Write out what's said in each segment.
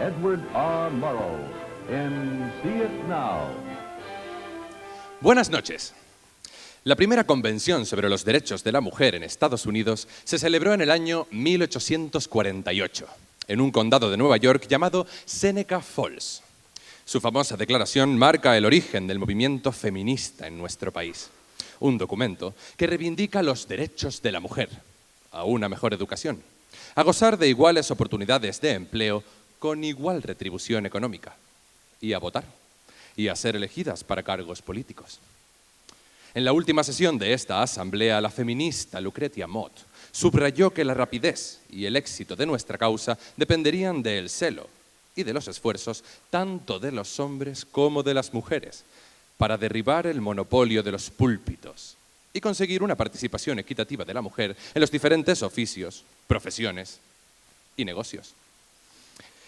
Edward R. Murrow in See It Now. Buenas noches. La primera convención sobre los derechos de la mujer en Estados Unidos se celebró en el año 1848, en un condado de Nueva York llamado Seneca Falls. Su famosa declaración marca el origen del movimiento feminista en nuestro país. Un documento que reivindica los derechos de la mujer a una mejor educación, a gozar de iguales oportunidades de empleo con igual retribución económica, y a votar, y a ser elegidas para cargos políticos. En la última sesión de esta asamblea, la feminista Lucretia Mott subrayó que la rapidez y el éxito de nuestra causa dependerían del celo y de los esfuerzos tanto de los hombres como de las mujeres para derribar el monopolio de los púlpitos y conseguir una participación equitativa de la mujer en los diferentes oficios, profesiones y negocios.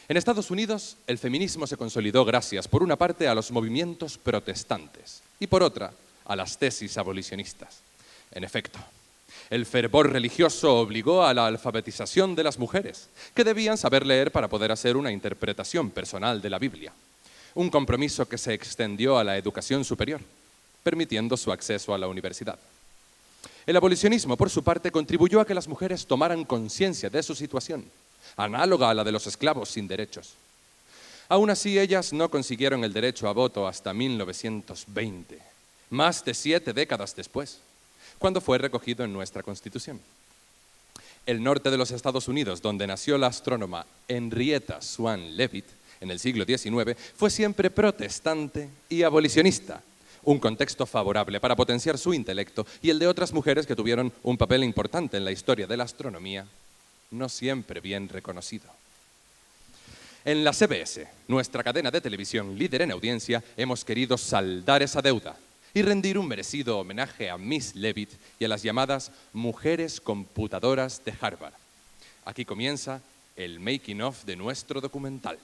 En Estados Unidos, el feminismo se consolidó gracias, por una parte, a los movimientos protestantes y, por otra, a las tesis abolicionistas. En efecto, el fervor religioso obligó a la alfabetización de las mujeres, que debían saber leer para poder hacer una interpretación personal de la Biblia. Un compromiso que se extendió a la educación superior, permitiendo su acceso a la universidad. El abolicionismo, por su parte, contribuyó a que las mujeres tomaran conciencia de su situación, análoga a la de los esclavos sin derechos. Aún así, ellas no consiguieron el derecho a voto hasta 1920, más de 7 décadas después, cuando fue recogido en nuestra Constitución. El norte de los Estados Unidos, donde nació la astrónoma Henrietta Swan Leavitt en el siglo XIX, fue siempre protestante y abolicionista, un contexto favorable para potenciar su intelecto y el de otras mujeres que tuvieron un papel importante en la historia de la astronomía, no siempre bien reconocido. En la CBS, nuestra cadena de televisión líder en audiencia, hemos querido saldar esa deuda y rendir un merecido homenaje a Miss Leavitt y a las llamadas mujeres computadoras de Harvard. Aquí comienza el making of de nuestro documental.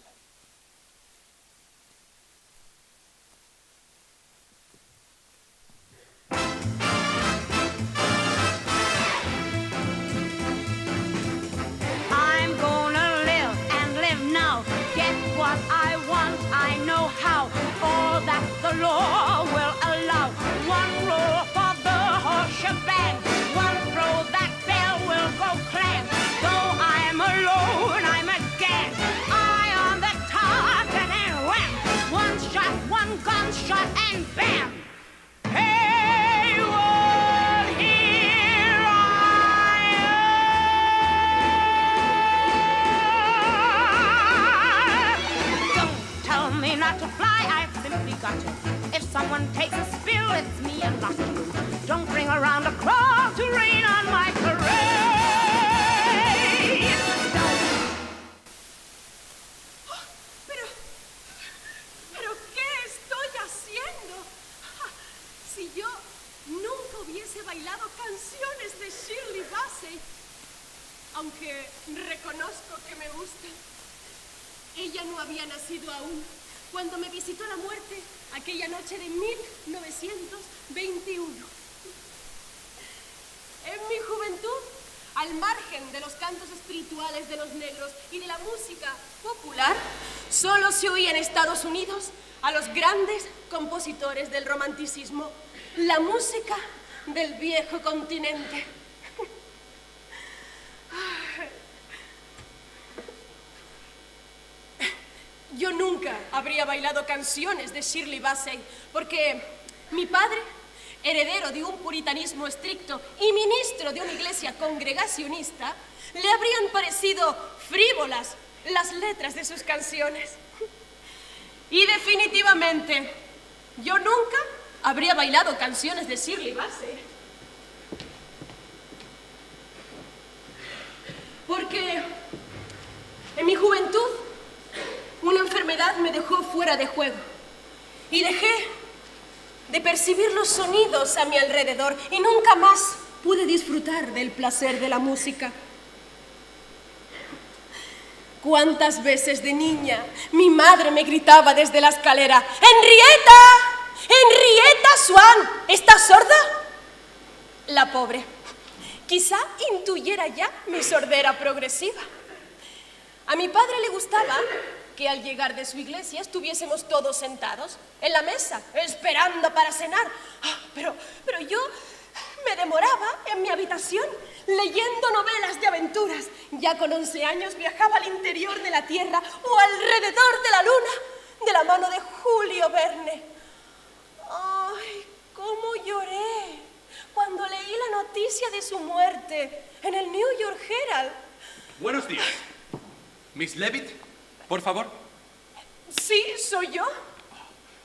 The law will allow one roll for the whole shebang, one throw that bell will go clang. Though I'm alone, I'm a gang. Eye on the target and wham! One shot, one gunshot and bam! Hey, world, here I am. Don't tell me not to fly, I've simply got to. If someone takes a spill, it's me and not you. Don't bring around a crowd to rain on my parade. Pero, ¿qué estoy haciendo? Si yo nunca hubiese bailado canciones de Shirley Bassey, aunque reconozco que me gustan, ella no había nacido aún cuando me visitó la muerte aquella noche de 1921. En mi juventud, al margen de los cantos espirituales de los negros y de la música popular, solo se oía en Estados Unidos a los grandes compositores del romanticismo, la música del viejo continente. Yo nunca habría bailado canciones de Shirley Bassey porque mi padre, heredero de un puritanismo estricto y ministro de una iglesia congregacionista, le habrían parecido frívolas las letras de sus canciones. Y definitivamente, yo nunca habría bailado canciones de Shirley Bassey. Porque en mi juventud, una enfermedad me dejó fuera de juego y dejé de percibir los sonidos a mi alrededor y nunca más pude disfrutar del placer de la música. ¿Cuántas veces de niña mi madre me gritaba desde la escalera: ¡Henrietta! ¡Henrietta Swan! ¿Estás sorda? La pobre quizá intuyera ya mi sordera progresiva. A mi padre le gustaba que al llegar de su iglesia estuviésemos todos sentados en la mesa, esperando para cenar. Pero yo me demoraba en mi habitación leyendo novelas de aventuras. Ya con 11 años viajaba al interior de la Tierra o alrededor de la Luna de la mano de Julio Verne. ¡Ay, cómo lloré cuando leí la noticia de su muerte en el New York Herald! Buenos días. Miss Levitt, por favor. Sí, soy yo.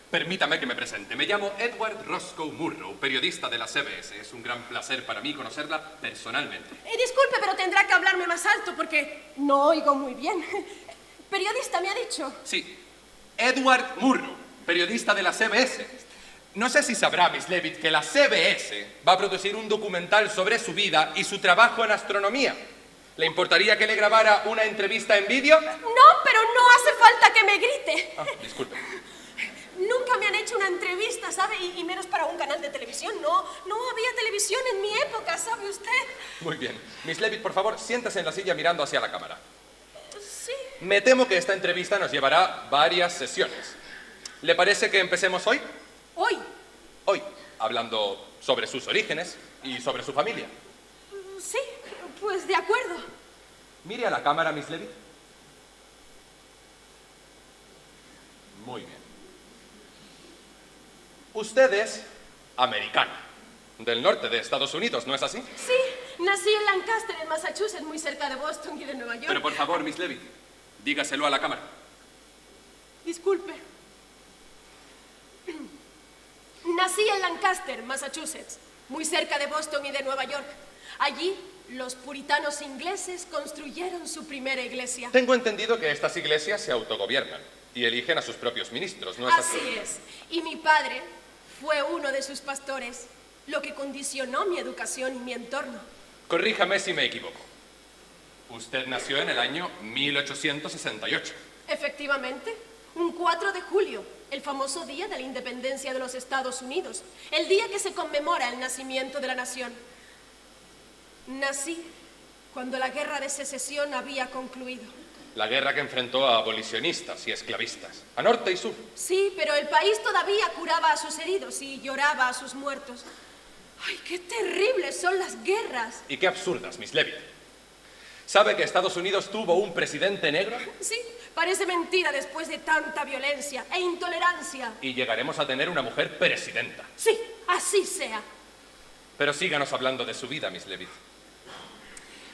Permítame que me presente. Me llamo Edward Roscoe Murrow, periodista de la CBS. Es un gran placer para mí conocerla personalmente. Disculpe, pero tendrá que hablarme más alto porque no oigo muy bien. Periodista, me ha dicho. Sí, Edward Murrow, periodista de la CBS. No sé si sabrá, Miss Levitt, que la CBS va a producir un documental sobre su vida y su trabajo en astronomía. ¿Le importaría que le grabara una entrevista en vídeo? No, pero no hace falta que me grite. Disculpe. Nunca me han hecho una entrevista, ¿sabe? Y menos para un canal de televisión. No había televisión en mi época, ¿sabe usted? Muy bien. Miss Levitt, por favor, siéntese en la silla mirando hacia la cámara. Sí. Me temo que esta entrevista nos llevará varias sesiones. ¿Le parece que empecemos hoy? Hoy. Hoy, hablando sobre sus orígenes y sobre su familia. Sí, pues de acuerdo. Mire a la cámara, Miss Levitt. Muy bien. Usted es americana, del norte de Estados Unidos, ¿no es así? Sí, nací en Lancaster, en Massachusetts, muy cerca de Boston y de Nueva York. Pero por favor, Miss Levitt, dígaselo a la cámara. Disculpe. Nací en Lancaster, Massachusetts, muy cerca de Boston y de Nueva York. Allí, los puritanos ingleses construyeron su primera iglesia. Tengo entendido que estas iglesias se autogobiernan y eligen a sus propios ministros, ¿no es así? Así es. Y mi padre fue uno de sus pastores, lo que condicionó mi educación y mi entorno. Corríjame si me equivoco. Usted nació en el año 1868. Efectivamente, un 4 de julio, el famoso día de la independencia de los Estados Unidos, el día que se conmemora el nacimiento de la nación. Nací cuando la guerra de secesión había concluido. La guerra que enfrentó a abolicionistas y esclavistas, a norte y sur. Sí, pero el país todavía curaba a sus heridos y lloraba a sus muertos. ¡Ay, qué terribles son las guerras! Y qué absurdas, Miss Levitt. ¿Sabe que Estados Unidos tuvo un presidente negro? Sí, parece mentira después de tanta violencia e intolerancia. Y llegaremos a tener una mujer presidenta. Sí, así sea. Pero síganos hablando de su vida, Miss Levitt.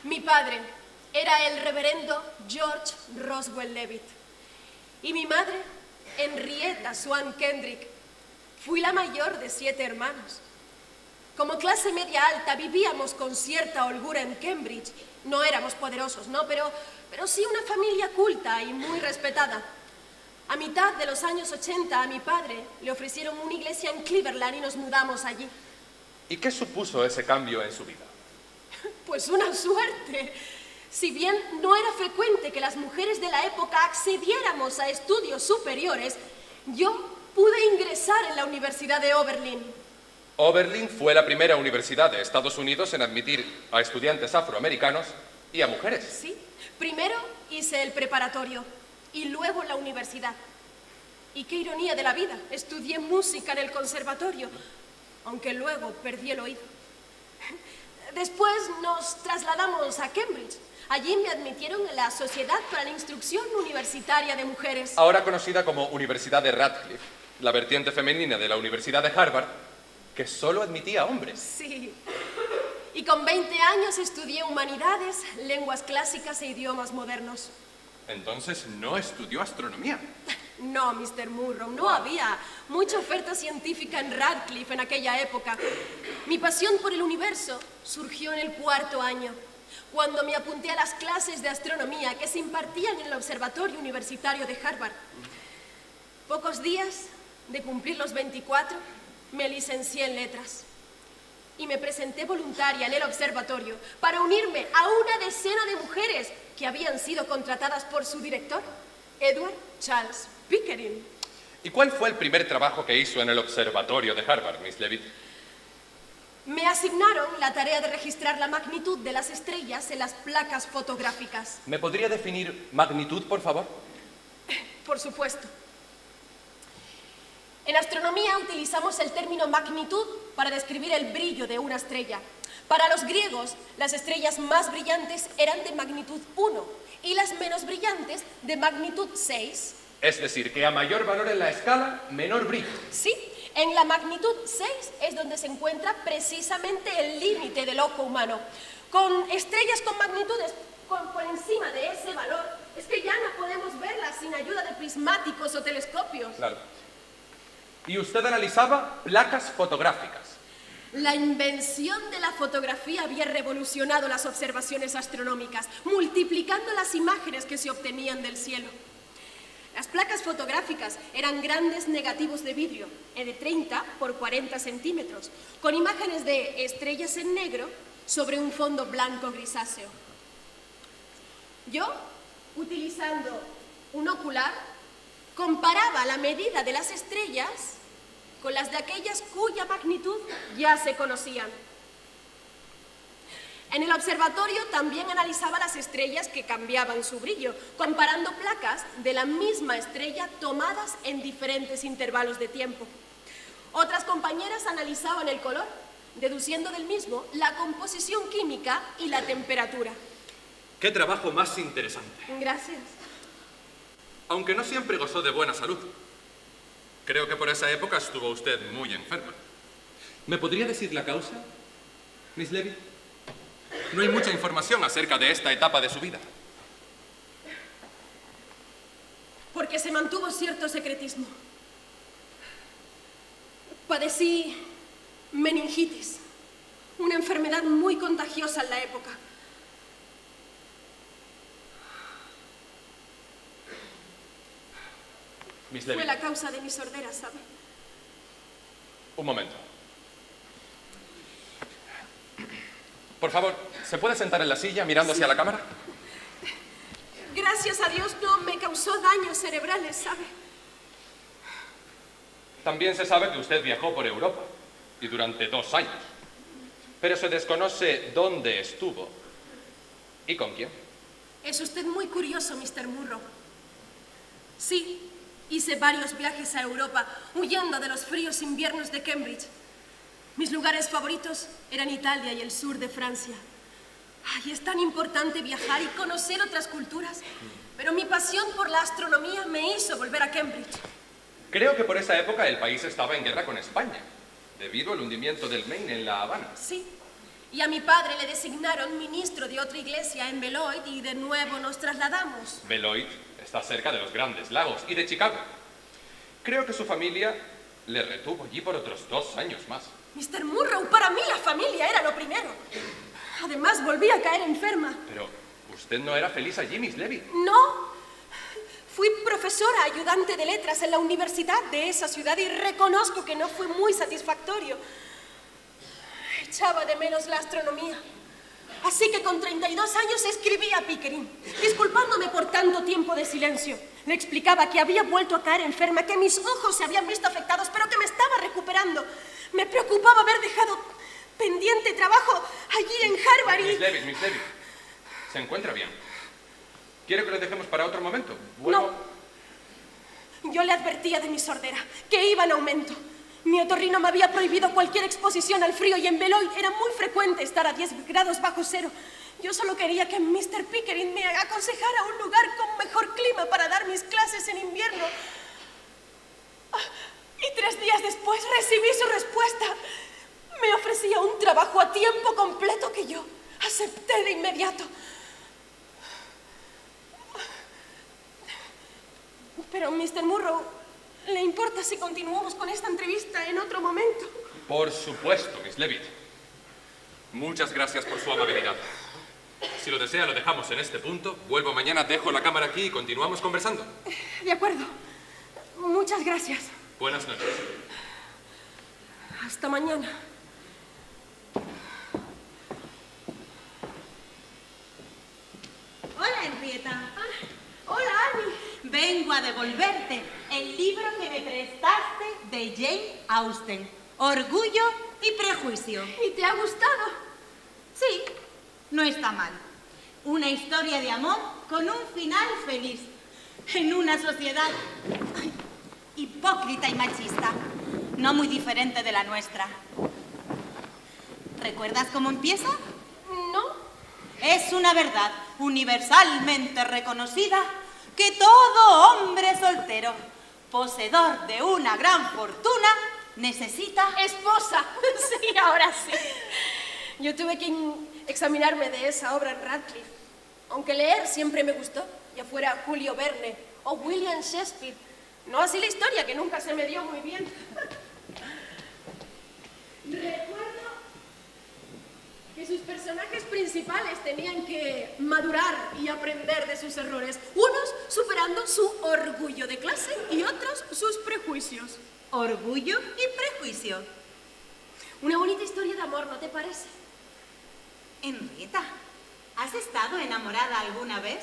Mi padre era el reverendo George Roswell Levitt. Y mi madre, Henrietta Swan Kendrick. Fui la mayor de 7 hermanos. Como clase media alta vivíamos con cierta holgura en Cambridge. No éramos poderosos, ¿no? Pero sí una familia culta y muy respetada. A mitad de los años 80 a mi padre le ofrecieron una iglesia en Cleveland y nos mudamos allí. ¿Y qué supuso ese cambio en su vida? Pues una suerte. Si bien no era frecuente que las mujeres de la época accediéramos a estudios superiores, yo pude ingresar en la Universidad de Oberlin. Oberlin fue la primera universidad de Estados Unidos en admitir a estudiantes afroamericanos y a mujeres. Sí, primero hice el preparatorio y luego la universidad. Y qué ironía de la vida, estudié música en el conservatorio, aunque luego perdí el oído. Después nos trasladamos a Cambridge. Allí me admitieron en la Sociedad para la Instrucción Universitaria de Mujeres. Ahora conocida como Universidad de Radcliffe, la vertiente femenina de la Universidad de Harvard, que solo admitía hombres. Sí. Y con 20 años estudié humanidades, lenguas clásicas e idiomas modernos. Entonces no estudió astronomía. No, Mr. Murrow, no había mucha oferta científica en Radcliffe en aquella época. Mi pasión por el universo surgió en el 4º año, cuando me apunté a las clases de astronomía que se impartían en el Observatorio Universitario de Harvard. Pocos días de cumplir los 24, me licencié en letras y me presenté voluntaria en el observatorio para unirme a una decena de mujeres que habían sido contratadas por su director, Edward Charles Pickering. ¿Y cuál fue el primer trabajo que hizo en el observatorio de Harvard, Miss Levitt? Me asignaron la tarea de registrar la magnitud de las estrellas en las placas fotográficas. ¿Me podría definir magnitud, por favor? Por supuesto. En astronomía utilizamos el término magnitud para describir el brillo de una estrella. Para los griegos, las estrellas más brillantes eran de magnitud 1 y las menos brillantes de magnitud 6. Es decir, que a mayor valor en la escala, menor brillo. Sí, en la magnitud 6 es donde se encuentra precisamente el límite del ojo humano. Con estrellas con magnitudes por encima de ese valor, es que ya no podemos verlas sin ayuda de prismáticos o telescopios. Claro. Y usted analizaba placas fotográficas. La invención de la fotografía había revolucionado las observaciones astronómicas, multiplicando las imágenes que se obtenían del cielo. Las placas fotográficas eran grandes negativos de vidrio, de 30 por 40 centímetros, con imágenes de estrellas en negro sobre un fondo blanco grisáceo. Yo, utilizando un ocular, comparaba la medida de las estrellas con las de aquellas cuya magnitud ya se conocían. En el observatorio también analizaba las estrellas que cambiaban su brillo, comparando placas de la misma estrella tomadas en diferentes intervalos de tiempo. Otras compañeras analizaban el color, deduciendo del mismo la composición química y la temperatura. ¡Qué trabajo más interesante! Gracias. Aunque no siempre gozó de buena salud. Creo que por esa época estuvo usted muy enferma. ¿Me podría decir la causa, Miss Levy? No hay mucha información acerca de esta etapa de su vida. Porque se mantuvo cierto secretismo. Padecí meningitis, una enfermedad muy contagiosa en la época. Miss Levy. Fue la causa de mi sordera, ¿sabe? Un momento. Por favor, ¿se puede sentar en la silla mirando hacia la cámara? Gracias a Dios no me causó daños cerebrales, ¿sabe? También se sabe que usted viajó por Europa y durante 2 años. Pero se desconoce dónde estuvo y con quién. Es usted muy curioso, Mr. Murrow. Sí, hice varios viajes a Europa, huyendo de los fríos inviernos de Cambridge. Mis lugares favoritos eran Italia y el sur de Francia. Ay, es tan importante viajar y conocer otras culturas. Pero mi pasión por la astronomía me hizo volver a Cambridge. Creo que por esa época el país estaba en guerra con España, debido al hundimiento del Maine en La Habana. Sí, y a mi padre le designaron ministro de otra iglesia en Beloit y de nuevo nos trasladamos. Beloit está cerca de los Grandes Lagos y de Chicago. Creo que su familia le retuvo allí por otros 2 años más. Mr. Murrow, para mí la familia era lo primero. Además, volví a caer enferma. Pero usted no era feliz allí, Miss Levy. No. Fui profesora ayudante de letras en la universidad de esa ciudad y reconozco que no fue muy satisfactorio. Echaba de menos la astronomía. Así que con 32 años escribí a Pickering, disculpándome por tanto tiempo de silencio. Le explicaba que había vuelto a caer enferma, que mis ojos se habían visto afectados, pero que me estaba recuperando. Me preocupaba haber dejado pendiente trabajo allí en Harvard y... Miss Levy, ¿se encuentra bien? ¿Quiere que lo dejemos para otro momento? No. Yo le advertía de mi sordera, que iba en aumento. Mi otorrino me había prohibido cualquier exposición al frío y en Beloit era muy frecuente estar a 10 grados bajo cero. Yo solo quería que Mr. Pickering me aconsejara un lugar con mejor clima para dar mis clases en invierno. Y 3 días después recibí su respuesta. Me ofrecía un trabajo a tiempo completo que yo acepté de inmediato. Pero, Mr. Murrow, ¿le importa si continuamos con esta entrevista en otro momento? Por supuesto, Miss Levitt. Muchas gracias por su amabilidad. Si lo desea, lo dejamos en este punto. Vuelvo mañana, dejo la cámara aquí y continuamos conversando. De acuerdo. Muchas gracias. Buenas noches. Hasta mañana. Hola, Henrietta. Hola, Annie. Vengo a devolverte el libro que me prestaste de Jane Austen, Orgullo y Prejuicio. ¿Y te ha gustado? Sí, no está mal. Una historia de amor con un final feliz. en una sociedad hipócrita y machista, no muy diferente de la nuestra. ¿Recuerdas cómo empieza? ¿No? Es una verdad universalmente reconocida que todo hombre soltero, poseedor de una gran fortuna, necesita... Esposa. Sí, ahora sí. Yo tuve que examinarme de esa obra en Radcliffe. Aunque leer siempre me gustó, ya fuera Julio Verne o William Shakespeare. No así la historia, que nunca se me dio muy bien. Recuerdo que sus personajes principales tenían que madurar y aprender de sus errores, unos superando su orgullo de clase y otros sus prejuicios. Orgullo y prejuicio. Una bonita historia de amor, ¿no te parece? Henrietta, ¿has estado enamorada alguna vez?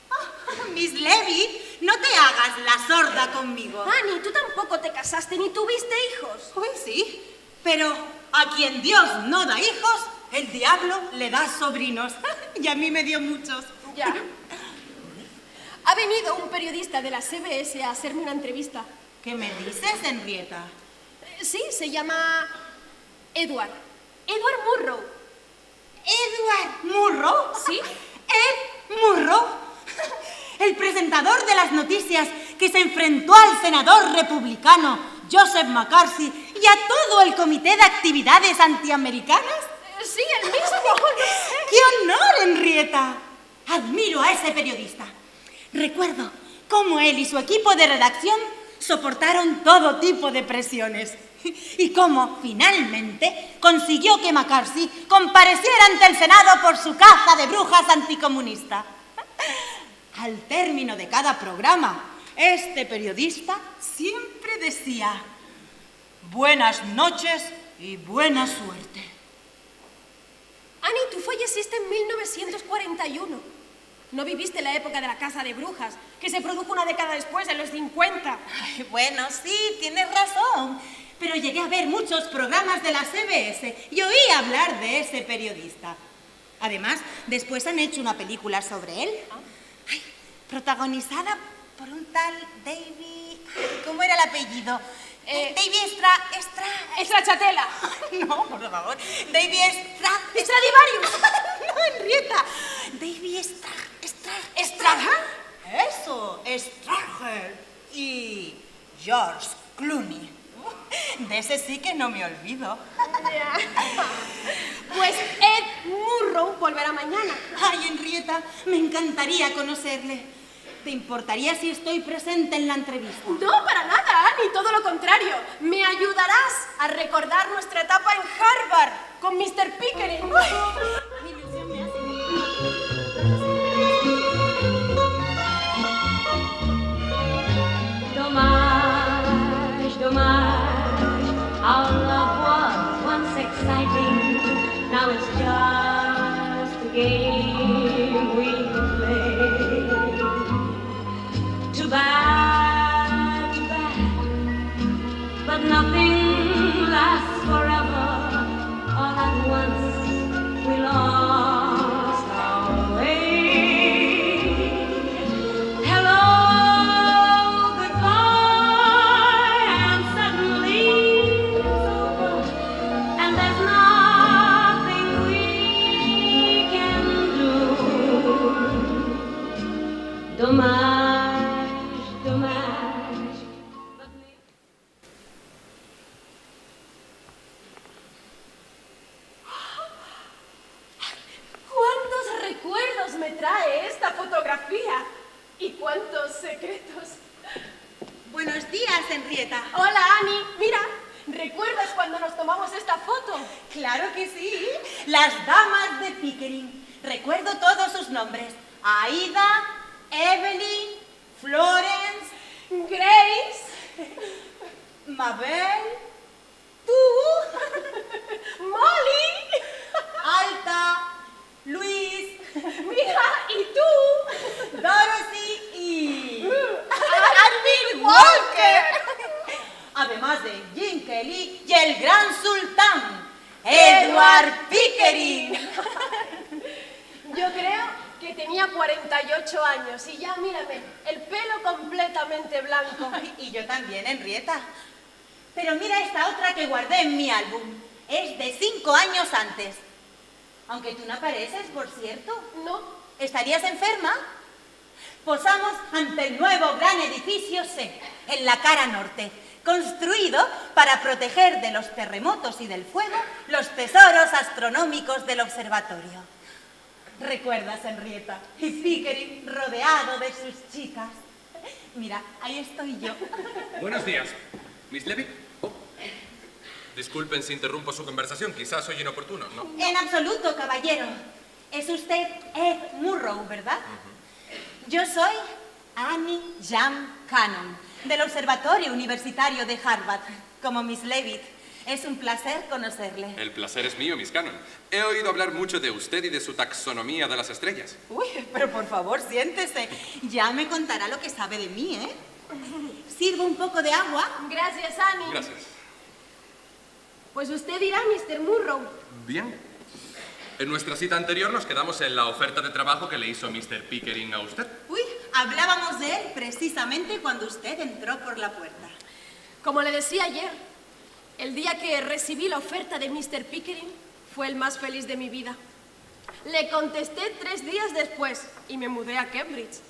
Oh, Miss Levy, no te hagas la sorda conmigo. Annie, tú tampoco te casaste ni tuviste hijos. Uy, sí, pero a quien Dios no da hijos, el diablo le da sobrinos. Y a mí me dio muchos. Ya. Ha venido un periodista de la CBS a hacerme una entrevista. ¿Qué me dices, Henrietta? Sí, se llama Edward. Edward Murrow. ¿Edward Murrow? ¿Sí? ¿Ed Murrow? El presentador de las noticias que se enfrentó al senador republicano Joseph McCarthy y a todo el comité de actividades antiamericanas. Sí, el mismo. No sé. ¡Qué honor, Henrietta! Admiro a ese periodista. Recuerdo cómo él y su equipo de redacción soportaron todo tipo de presiones y cómo finalmente consiguió que McCarthy compareciera ante el Senado por su caza de brujas anticomunista. Al término de cada programa, este periodista siempre decía: buenas noches y buena suerte. Annie, tú falleciste en 1941. No viviste la época de la caza de brujas, que se produjo una década después, en los 50. Ay, bueno, sí, tienes razón. Pero llegué a ver muchos programas de la CBS y oí hablar de ese periodista. Además, después han hecho una película sobre él. Ay, protagonizada por un tal David... ¿Cómo era el apellido? David Stracciatella. No, por favor. David Stradivarius. No, Henrietta. David ¿Strahan? Eso, Strahan. Y George Clooney. De ese sí que no me olvido. Pues Ed Murrow volverá mañana. Ay, Henrietta, me encantaría conocerle. ¿Te importaría si estoy presente en la entrevista? No, para nada, Annie, todo lo contrario. Me ayudarás a recordar nuestra etapa en Harvard con Mr. Pickering. Mi ilusión me hace... Dommage, dommage, our love was once exciting. Now it's just a game we play. Too bad, but nothing lasts forever. All at once we lost our way. Hello, goodbye, and suddenly it's over, and there's nothing we can do. Dommage, dommage. ¿Cuántos recuerdos me trae esta fotografía? ¿Y cuántos secretos? Buenos días, Henrietta. Hola, Annie. Mira, ¿recuerdas cuando nos tomamos esta foto? Claro que sí. Las damas de Pickering. Recuerdo todos sus nombres. Aida, Evelyn, Florence, Grace, Mabel, tú, Molly, Alta, Luis, mira, y tú, Dorothy y... Admiral Walker. Además de Jim Kelly y el gran sultán, Edward Pickering. Yo creo que tenía 48 años y ya, mírame, el pelo completamente blanco. Y yo también, Henrietta. Pero mira esta otra que guardé en mi álbum. Es de 5 años antes. Aunque tú no apareces, por cierto. No, ¿Estarías enferma? Posamos ante el nuevo gran edificio C, en la cara norte, construido para proteger de los terremotos y del fuego los tesoros astronómicos del observatorio. ¿Recuerdas, Henrietta? Y Pickering rodeado de sus chicas. Mira, ahí estoy yo. Buenos días. ¿Miss Levitt? Oh. Disculpen si interrumpo su conversación, quizás soy inoportuno, ¿no? En absoluto, caballero. Es usted Ed Murrow, ¿verdad? Yo soy Annie Jam Cannon, del Observatorio Universitario de Harvard, como Miss Levitt. Es un placer conocerle. El placer es mío, Miss Cannon. He oído hablar mucho de usted y de su taxonomía de las estrellas. Uy, pero por favor, siéntese. Ya me contará lo que sabe de mí, ¿eh? ¿Sirvo un poco de agua? gracias, Annie. Gracias. Pues usted dirá, Mr. Murrow. Bien. En nuestra cita anterior nos quedamos en la oferta de trabajo que le hizo Mr. Pickering a usted. Uy, hablábamos de él precisamente cuando usted entró por la puerta. Como le decía ayer, el día que recibí la oferta de Mr. Pickering fue el más feliz de mi vida. Le contesté 3 días después y me mudé a Cambridge.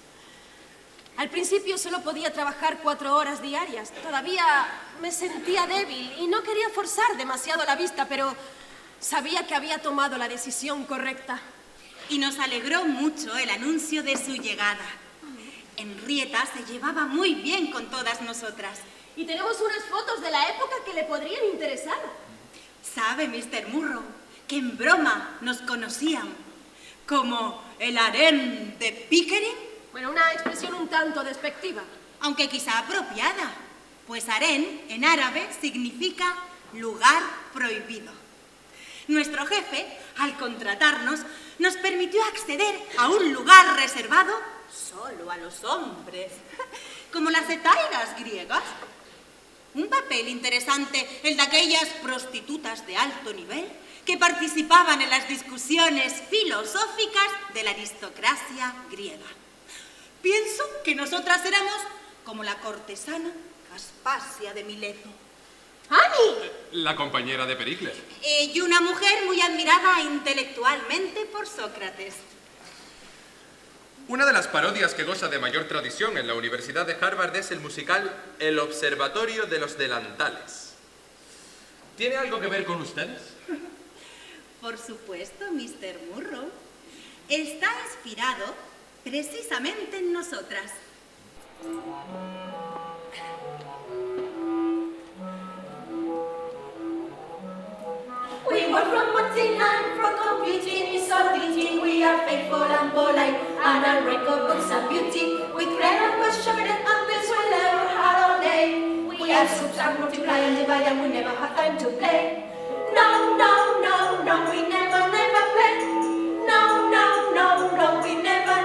Al principio solo podía trabajar 4 horas diarias. Todavía me sentía débil y no quería forzar demasiado la vista, pero sabía que había tomado la decisión correcta. Y nos alegró mucho el anuncio de su llegada. Henrietta se llevaba muy bien con todas nosotras. Y tenemos unas fotos de la época que le podrían interesar. ¿Sabe, Mr. Murrow, que en broma nos conocían como el harén de Pickering? Bueno, una expresión un tanto despectiva. Aunque quizá apropiada, pues harén en árabe significa lugar prohibido. Nuestro jefe, al contratarnos, nos permitió acceder a un lugar reservado solo a los hombres, como las hetairas griegas. Un papel interesante el de aquellas prostitutas de alto nivel que participaban en las discusiones filosóficas de la aristocracia griega. Pienso que nosotras éramos como la cortesana Aspasia de Mileto. ¡Annie! La compañera de Pericles. Y una mujer muy admirada intelectualmente por Sócrates. Una de las parodias que goza de mayor tradición en la Universidad de Harvard es el musical El Observatorio de los Delantales. ¿Tiene algo que ver con ustedes? Por supuesto, Mr. Murrow. Está inspirado precisamente en nosotras. We were from Martinland, from computing is our duty. We are faithful and polite, and our record books are beauty. We create and question it, and this we never had all day. We have subtract, multiply, and divide, and we never have time to play. No, no, no, no, we never play. No, no, no, no, we never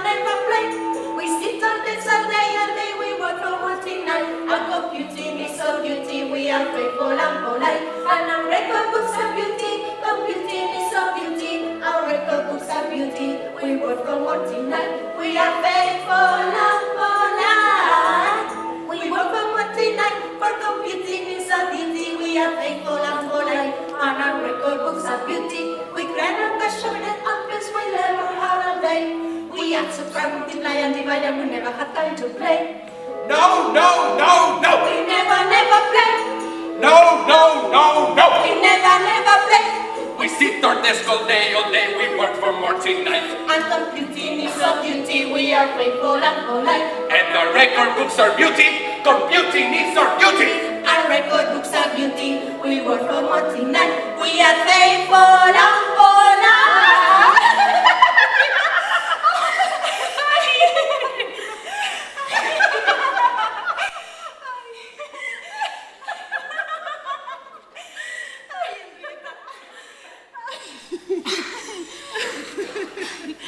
play. We sit on this all day, we work from Martinland. Our computing is our duty. We are faithful and polite, and our record books are beauty. Computing is our beauty, our record books are beauty. We work from morning night, we are faithful and polite. We work from morning night, for computing is our duty. We are faithful and polite, and our record books are beauty. We grind and question it up as we never had a day. We add, subtract, multiply, and divide, and we never had time to play. No, no, no, no! We never play. No, no, no, no! We never play. We sit our desk all day, we work for morning night. And computing is our duty, we are faithful and polite. And the record books are beauty, computing is our duty. Our record books are beauty, we work for morning night. We are faithful and polite.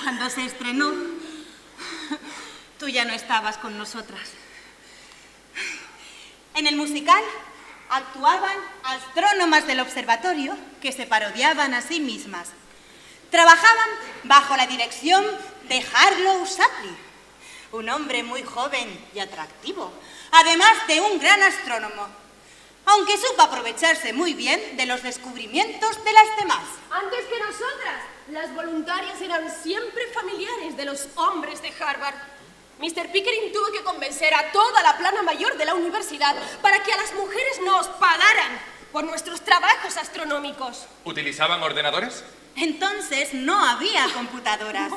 Cuando se estrenó, tú ya no estabas con nosotras. En el musical actuaban astrónomas del observatorio que se parodiaban a sí mismas. Trabajaban bajo la dirección de Harlow Shapley. un hombre muy joven y atractivo, además de un gran astrónomo, aunque supo aprovecharse muy bien de los descubrimientos de las demás. Antes que nosotras, las voluntarias eran siempre familiares de los hombres de Harvard. Mr. Pickering tuvo que convencer a toda la plana mayor de la universidad para que a las mujeres nos pagaran por nuestros trabajos astronómicos. ¿Utilizaban ordenadores? Entonces no había computadoras.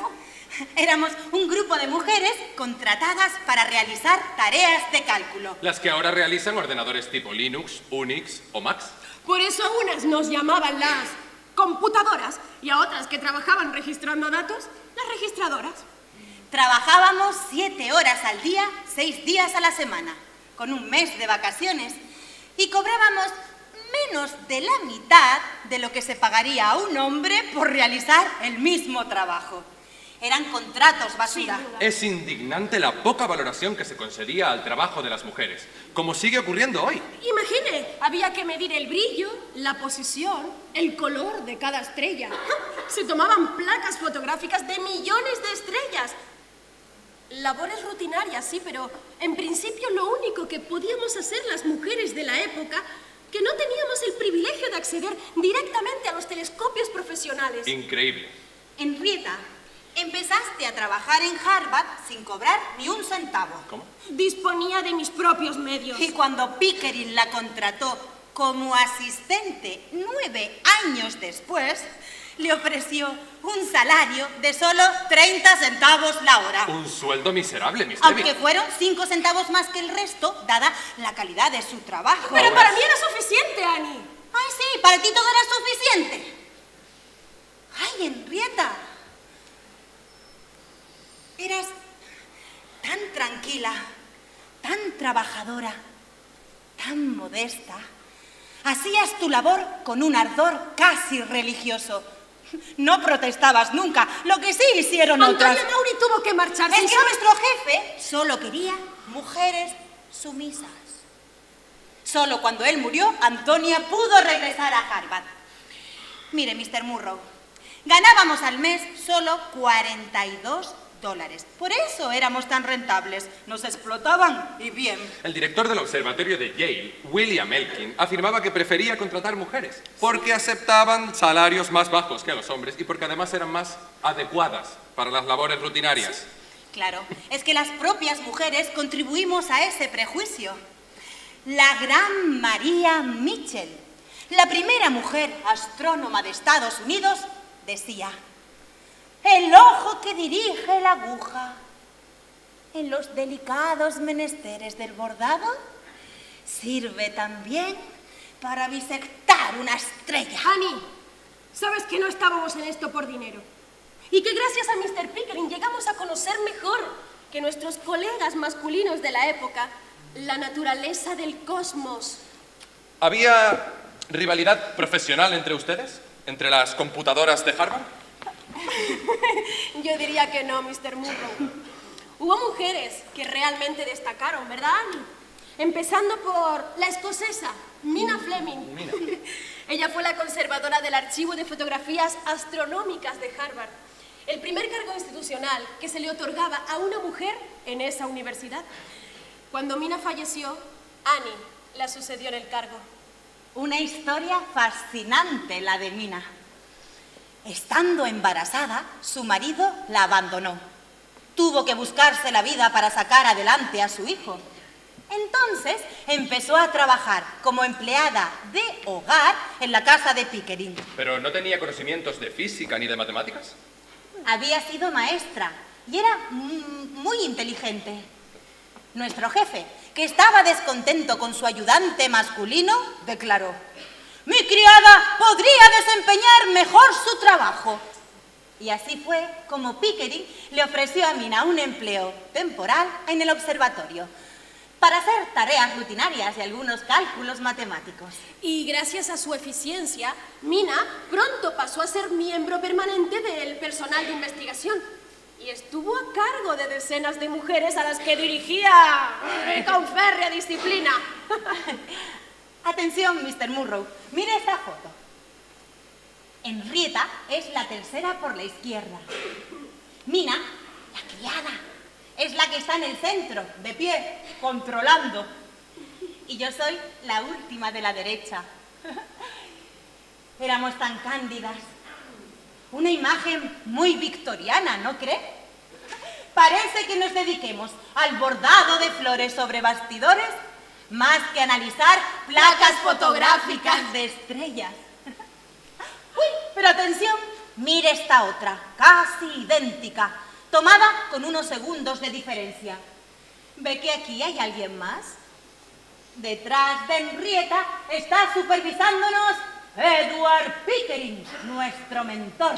Éramos un grupo de mujeres contratadas para realizar tareas de cálculo. Las que ahora realizan ordenadores tipo Linux, Unix o Mac. Por eso a unas nos llamaban las computadoras y a otras que trabajaban registrando datos, las registradoras. Trabajábamos 7 horas al día, 6 días a la semana, con un mes de vacaciones, y cobrábamos menos de la mitad de lo que se pagaría a un hombre por realizar el mismo trabajo. Eran contratos basura. Es indignante la poca valoración que se concedía al trabajo de las mujeres, como sigue ocurriendo hoy. Imagine, había que medir el brillo, la posición, el color de cada estrella. Se tomaban placas fotográficas de millones de estrellas. Labores rutinarias, sí, pero en principio lo único que podíamos hacer las mujeres de la época, que no teníamos el privilegio de acceder directamente a los telescopios profesionales. Increíble. Henrietta, empezaste a trabajar en Harvard sin cobrar ni un centavo. ¿Cómo? Disponía de mis propios medios. Y cuando Pickering la contrató como asistente 9 años después, le ofreció un salario de solo 30 centavos la hora. Un sueldo miserable, Miss Aunque Davis. fueron 5 centavos más que el resto, dada la calidad de su trabajo. Pero para mí era suficiente, Annie. Ay, sí, para ti todo era suficiente. Ay, Henrietta. Eras tan tranquila, tan trabajadora, tan modesta. Hacías tu labor con un ardor casi religioso. No protestabas nunca, lo que sí hicieron otras. Antonia Mauri tuvo que marcharse. Es que nuestro jefe solo quería mujeres sumisas. Solo cuando él murió, Antonia pudo regresar a Harvard. Mire, Mr. Murrow, ganábamos al mes solo $42. Por eso éramos tan rentables. Nos explotaban y bien. El director del observatorio de Yale, William Elkin, afirmaba que prefería contratar mujeres porque aceptaban salarios más bajos que a los hombres y porque además eran más adecuadas para las labores rutinarias. Claro, es que las propias mujeres contribuimos a ese prejuicio. La gran María Mitchell, la primera mujer astrónoma de Estados Unidos, decía: el ojo que dirige la aguja en los delicados menesteres del bordado sirve también para bisectar una estrella. Annie, sabes que no estábamos en esto por dinero. Y que gracias a Mr. Pickering llegamos a conocer mejor que nuestros colegas masculinos de la época la naturaleza del cosmos. ¿Había rivalidad profesional entre ustedes? ¿Entre las computadoras de Harvard? Yo diría que no, Mr. Murrow. Hubo mujeres que realmente destacaron, ¿verdad, Annie? Empezando por la escocesa, Mina Fleming. Mina. Ella fue la conservadora del archivo de fotografías astronómicas de Harvard. El primer cargo institucional que se le otorgaba a una mujer en esa universidad. Cuando Mina falleció, Annie la sucedió en el cargo. Una historia fascinante la de Mina. Estando embarazada, su marido la abandonó. Tuvo que buscarse la vida para sacar adelante a su hijo. Entonces empezó a trabajar como empleada de hogar en la casa de Pickering. ¿Pero no tenía conocimientos de física ni de matemáticas? Había sido maestra y era muy inteligente. Nuestro jefe, que estaba descontento con su ayudante masculino, declaró: mi criada podría desempeñar mejor su trabajo. Y así fue como Pickering le ofreció a Mina un empleo temporal en el observatorio para hacer tareas rutinarias y algunos cálculos matemáticos. Y gracias a su eficiencia, Mina pronto pasó a ser miembro permanente del personal de investigación y estuvo a cargo de decenas de mujeres a las que dirigía con férrea disciplina. Atención, Mr. Murrow, mire esta foto. Henrietta es la tercera por la izquierda. Mina, la criada, es la que está en el centro, de pie, controlando. Y yo soy la última de la derecha. Éramos tan cándidas. Una imagen muy victoriana, ¿no cree? Parece que nos dediquemos al bordado de flores sobre bastidores más que a analizar placas fotográficas de estrellas. Uy, pero atención, mire esta otra, casi idéntica, tomada con unos segundos de diferencia. ¿Ve que aquí hay alguien más? Detrás de Henrietta está supervisándonos Edward Pickering, nuestro mentor.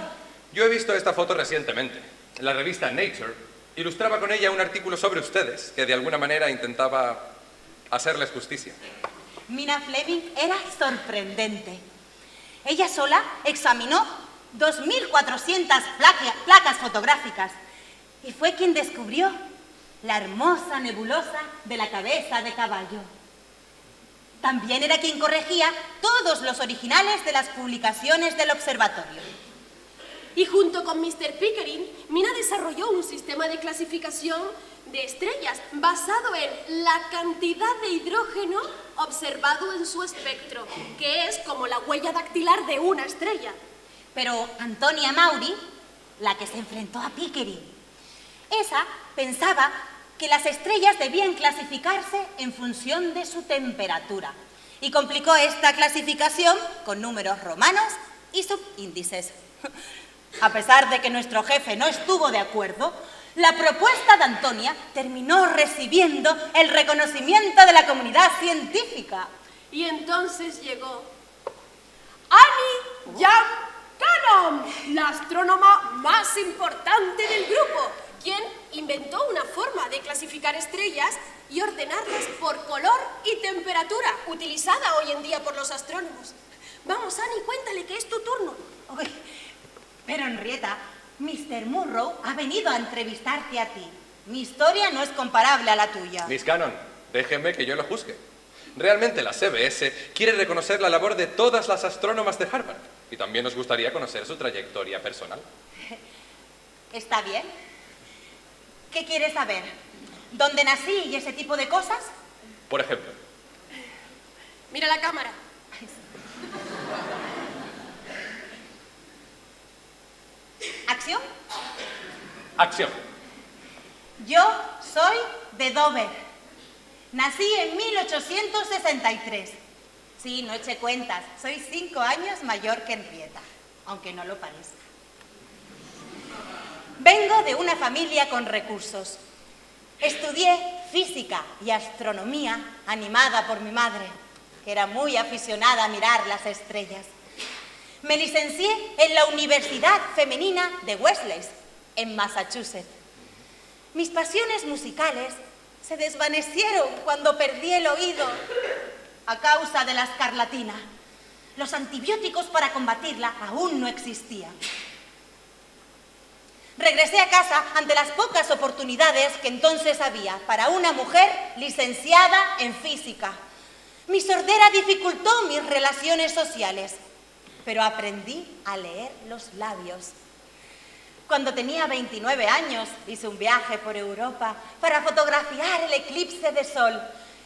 Yo he visto esta foto recientemente. La revista Nature ilustraba con ella un artículo sobre ustedes que de alguna manera intentaba hacerles justicia. Mina Fleming era sorprendente. Ella sola examinó 2.400 placas fotográficas y fue quien descubrió la hermosa nebulosa de la cabeza de caballo. También era quien corregía todos los originales de las publicaciones del observatorio. Y junto con Mr. Pickering, Mina desarrolló un sistema de clasificación de estrellas basado en la cantidad de hidrógeno observado en su espectro, que es como la huella dactilar de una estrella. Pero Antonia Maury, la que se enfrentó a Pickering, esa pensaba que las estrellas debían clasificarse en función de su temperatura y complicó esta clasificación con números romanos y subíndices. A pesar de que nuestro jefe no estuvo de acuerdo, la propuesta de Antonia terminó recibiendo el reconocimiento de la comunidad científica. Y entonces llegó Annie Young Cannon, la astrónoma más importante del grupo, quien inventó una forma de clasificar estrellas y ordenarlas por color y temperatura, utilizada hoy en día por los astrónomos. Vamos, Annie, cuéntale que es tu turno. Uy, pero Henrietta, Mr. Murrow ha venido a entrevistarte a ti. Mi historia no es comparable a la tuya. Miss Cannon, déjenme que yo lo juzgue. Realmente la CBS quiere reconocer la labor de todas las astrónomas de Harvard y también nos gustaría conocer su trayectoria personal. ¿Está bien? ¿Qué quieres saber? ¿Dónde nací y ese tipo de cosas? Por ejemplo, Mira la cámara. ¿Acción? acción. Yo soy de Dover. Nací en 1863. Sí, no eché cuentas. Soy 5 años mayor que Henrietta, aunque no lo parezca. Vengo de una familia con recursos. Estudié física y astronomía animada por mi madre, que era muy aficionada a mirar las estrellas. Me licencié en la Universidad Femenina de Wellesley, en Massachusetts. Mis pasiones musicales se desvanecieron cuando perdí el oído a causa de la escarlatina. Los antibióticos para combatirla aún no existían. Regresé a casa ante las pocas oportunidades que entonces había para una mujer licenciada en física. Mi sordera dificultó mis relaciones sociales, pero aprendí a leer los labios. Cuando tenía 29 años, hice un viaje por Europa para fotografiar el eclipse de sol.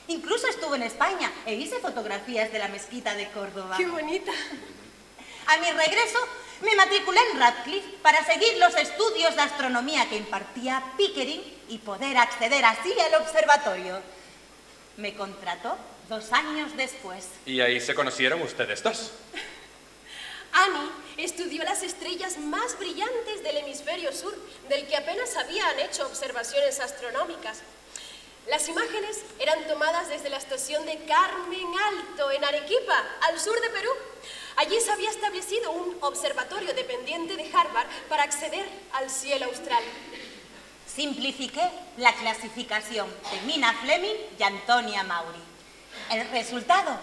Incluso estuve en España e hice fotografías de la mezquita de Córdoba. ¡Qué bonita! A mi regreso, me matriculé en Radcliffe para seguir los estudios de astronomía que impartía Pickering y poder acceder así al observatorio. Me contrató 2 años después. Y ahí se conocieron ustedes dos. Annie estudió las estrellas más brillantes del hemisferio sur, del que apenas habían hecho observaciones astronómicas. Las imágenes eran tomadas desde la estación de Carmen Alto, en Arequipa, al sur de Perú. Allí se había establecido un observatorio dependiente de Harvard para acceder al cielo austral. Simplifiqué la clasificación de Mina Fleming y Antonia Maury. El resultado,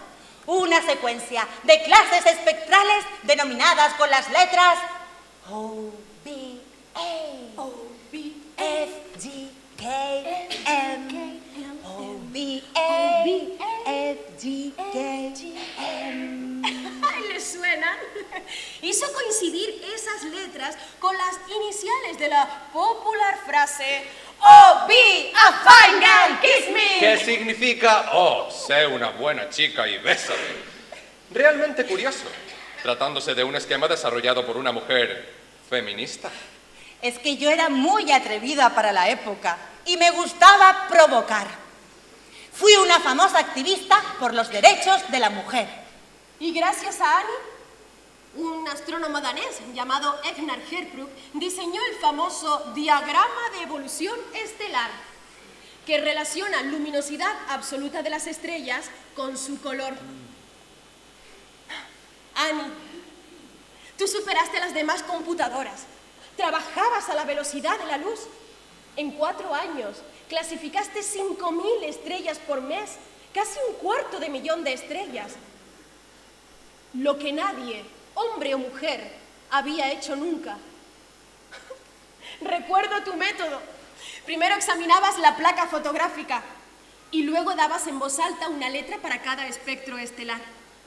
una secuencia de clases espectrales denominadas con las letras O, B, A, F, G, K, M, O, B, A, F, G, K, M. ¿Les suenan? Hizo coincidir esas letras con las iniciales de la popular frase Oh, be a fine girl, kiss me. ¿Qué significa, oh, sé una buena chica y bésame? Realmente curioso, tratándose de un esquema desarrollado por una mujer feminista. Es que yo era muy atrevida para la época y me gustaba provocar. Fui una famosa activista por los derechos de la mujer. Y gracias a Annie, un astrónomo danés llamado Egnar Herbrug diseñó el famoso diagrama de evolución estelar, que relaciona luminosidad absoluta de las estrellas con su color. Annie, tú superaste a las demás computadoras. Trabajabas a la velocidad de la luz. En 4 años clasificaste 5.000 estrellas por mes, casi 250.000 de estrellas. Lo que nadie, hombre o mujer, había hecho nunca. Recuerdo tu método. Primero examinabas la placa fotográfica y luego dabas en voz alta una letra para cada espectro estelar.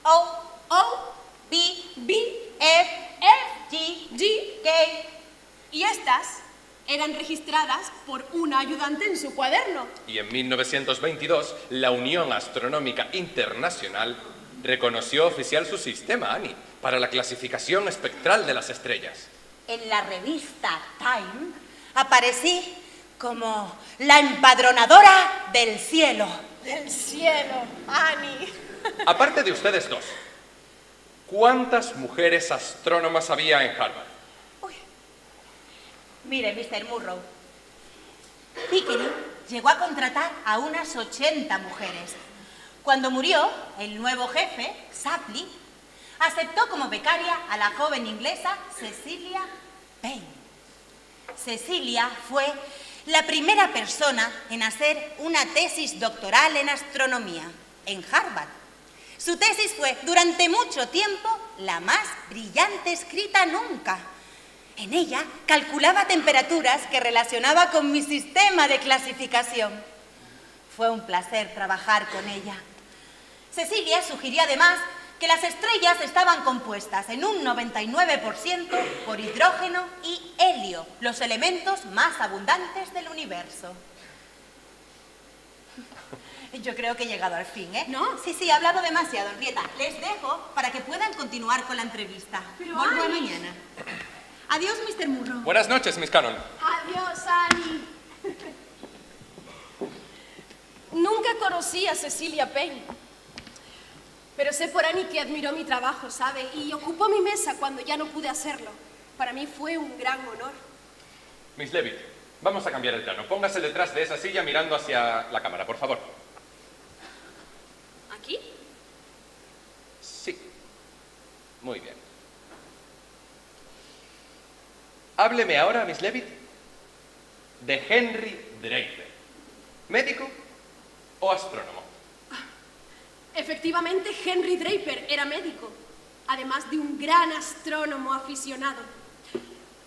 O, B, B, F, F, G, G, K. y estas eran registradas por una ayudante en su cuaderno. Y en 1922, la Unión Astronómica Internacional reconoció oficial su sistema, Annie, para la clasificación espectral de las estrellas. En la revista Time aparecí como la empadronadora del cielo. Del cielo, Annie. Aparte de ustedes dos, ¿cuántas mujeres astrónomas había en Harvard? Mire, Mr. Murrow, Pickering llegó a contratar a unas 80 mujeres. Cuando murió, el nuevo jefe, Shapley, aceptó como becaria a la joven inglesa Cecilia Payne. Cecilia fue la primera persona en hacer una tesis doctoral en astronomía en Harvard. Su tesis fue, durante mucho tiempo, la más brillante escrita nunca. En ella calculaba temperaturas que relacionaba con mi sistema de clasificación. Fue un placer trabajar con ella. Cecilia sugirió además que las estrellas estaban compuestas en un 99% por hidrógeno y helio, los elementos más abundantes del universo. Yo creo que he llegado al fin, ¿eh? ¿No? Sí, he hablado demasiado, Henrietta. Les dejo para que puedan continuar con la entrevista. Pero, Vuelvo Annie. mañana. Adiós, Mr. Murrow. Buenas noches, Miss Cannon. Adiós, Annie. Nunca conocí a Cecilia Payne, pero sé por Annie que admiró mi trabajo, ¿sabe? Y ocupó mi mesa cuando ya no pude hacerlo. Para mí fue un gran honor. Miss Leavitt, vamos a cambiar el plano. Póngase detrás de esa silla mirando hacia la cámara, por favor. ¿Aquí? Sí. Muy bien. Hábleme ahora, Miss Leavitt, de Henry Draper. ¿Médico o astrónomo? Efectivamente, Henry Draper era médico, además de un gran astrónomo aficionado.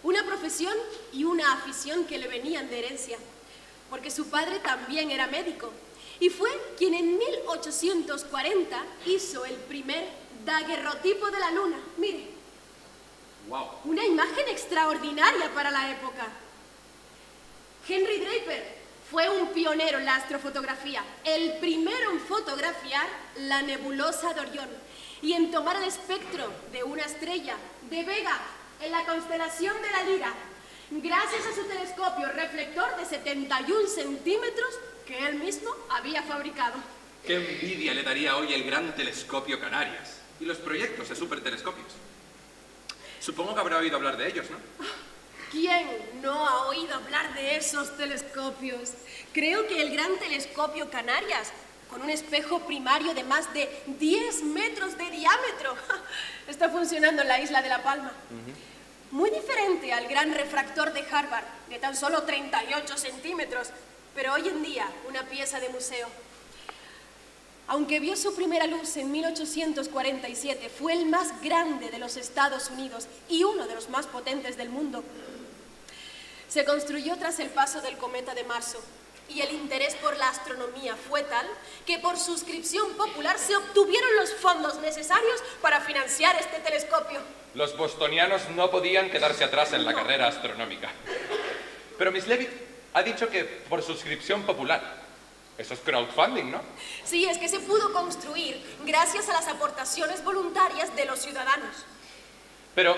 Una profesión y una afición que le venían de herencia, porque su padre también era médico y fue quien en 1840 hizo el primer daguerrotipo de la luna. Mire. Wow. Una imagen extraordinaria para la época. Henry Draper fue un pionero en la astrofotografía, el primero en fotografiar la nebulosa de Orión y en tomar el espectro de una estrella de Vega en la constelación de la Lira, gracias a su telescopio reflector de 71 centímetros que él mismo había fabricado. Qué envidia le daría hoy el gran telescopio Canarias y los proyectos de supertelescopios. Supongo que habrá oído hablar de ellos, ¿no? ¿Quién no ha oído hablar de esos telescopios? Creo que el gran telescopio Canarias, con un espejo primario de más de 10 metros de diámetro, está funcionando en la isla de La Palma. Muy diferente al gran refractor de Harvard, de tan solo 38 centímetros, pero hoy en día una pieza de museo. Aunque vio su primera luz en 1847, fue el más grande de los Estados Unidos y uno de los más potentes del mundo. Se construyó tras el paso del cometa de marzo y el interés por la astronomía fue tal que por suscripción popular se obtuvieron los fondos necesarios para financiar este telescopio. Los bostonianos no podían quedarse atrás en la carrera astronómica. Pero, Miss Leavitt, Ha dicho que por suscripción popular. Eso es crowdfunding, ¿no? Sí, es que se pudo construir gracias a las aportaciones voluntarias de los ciudadanos. Pero,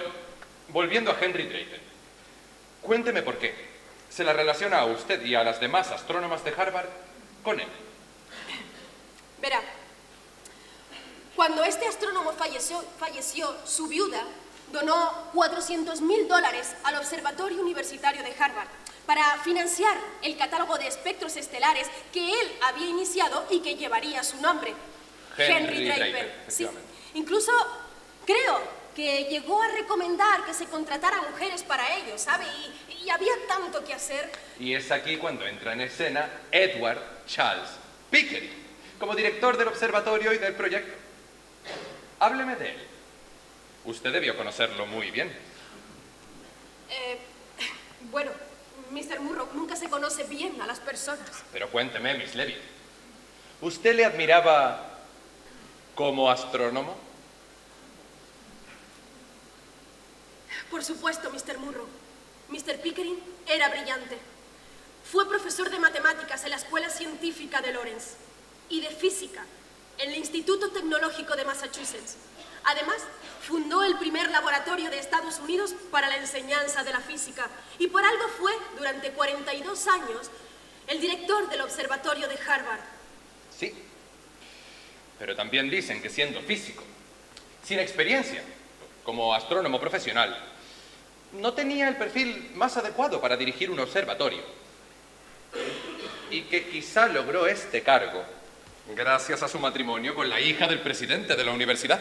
volviendo a Henry Draper, cuénteme por qué se la relaciona a usted y a las demás astrónomas de Harvard con él. Verá, cuando este astrónomo falleció, su viuda donó $400.000 al Observatorio Universitario de Harvard para financiar el catálogo de espectros estelares que él había iniciado y que llevaría su nombre. Henry Draper, Sí. efectivamente. Incluso creo que llegó a recomendar que se contratara mujeres para ello, ¿sabe? Y había tanto que hacer. Y es aquí cuando entra en escena Edward Charles Pickering, como director del observatorio y del proyecto. Hábleme de él. Usted debió conocerlo muy bien. Bueno, Mr. Murrow, nunca se conoce bien a las personas. Pero cuénteme, Miss Levitt. ¿Usted le admiraba como astrónomo? Por supuesto, Mr. Murrow. Mr. Pickering era brillante. Fue profesor de matemáticas en la Escuela Científica de Lawrence y de física en el Instituto Tecnológico de Massachusetts. Además, fundó el primer laboratorio de Estados Unidos para la enseñanza de la física y por algo fue, durante 42 años, el director del Observatorio de Harvard. Sí. Pero también dicen que siendo físico, sin experiencia, como astrónomo profesional, no tenía el perfil más adecuado para dirigir un observatorio. Y que quizá logró este cargo gracias a su matrimonio con la hija del presidente de la universidad.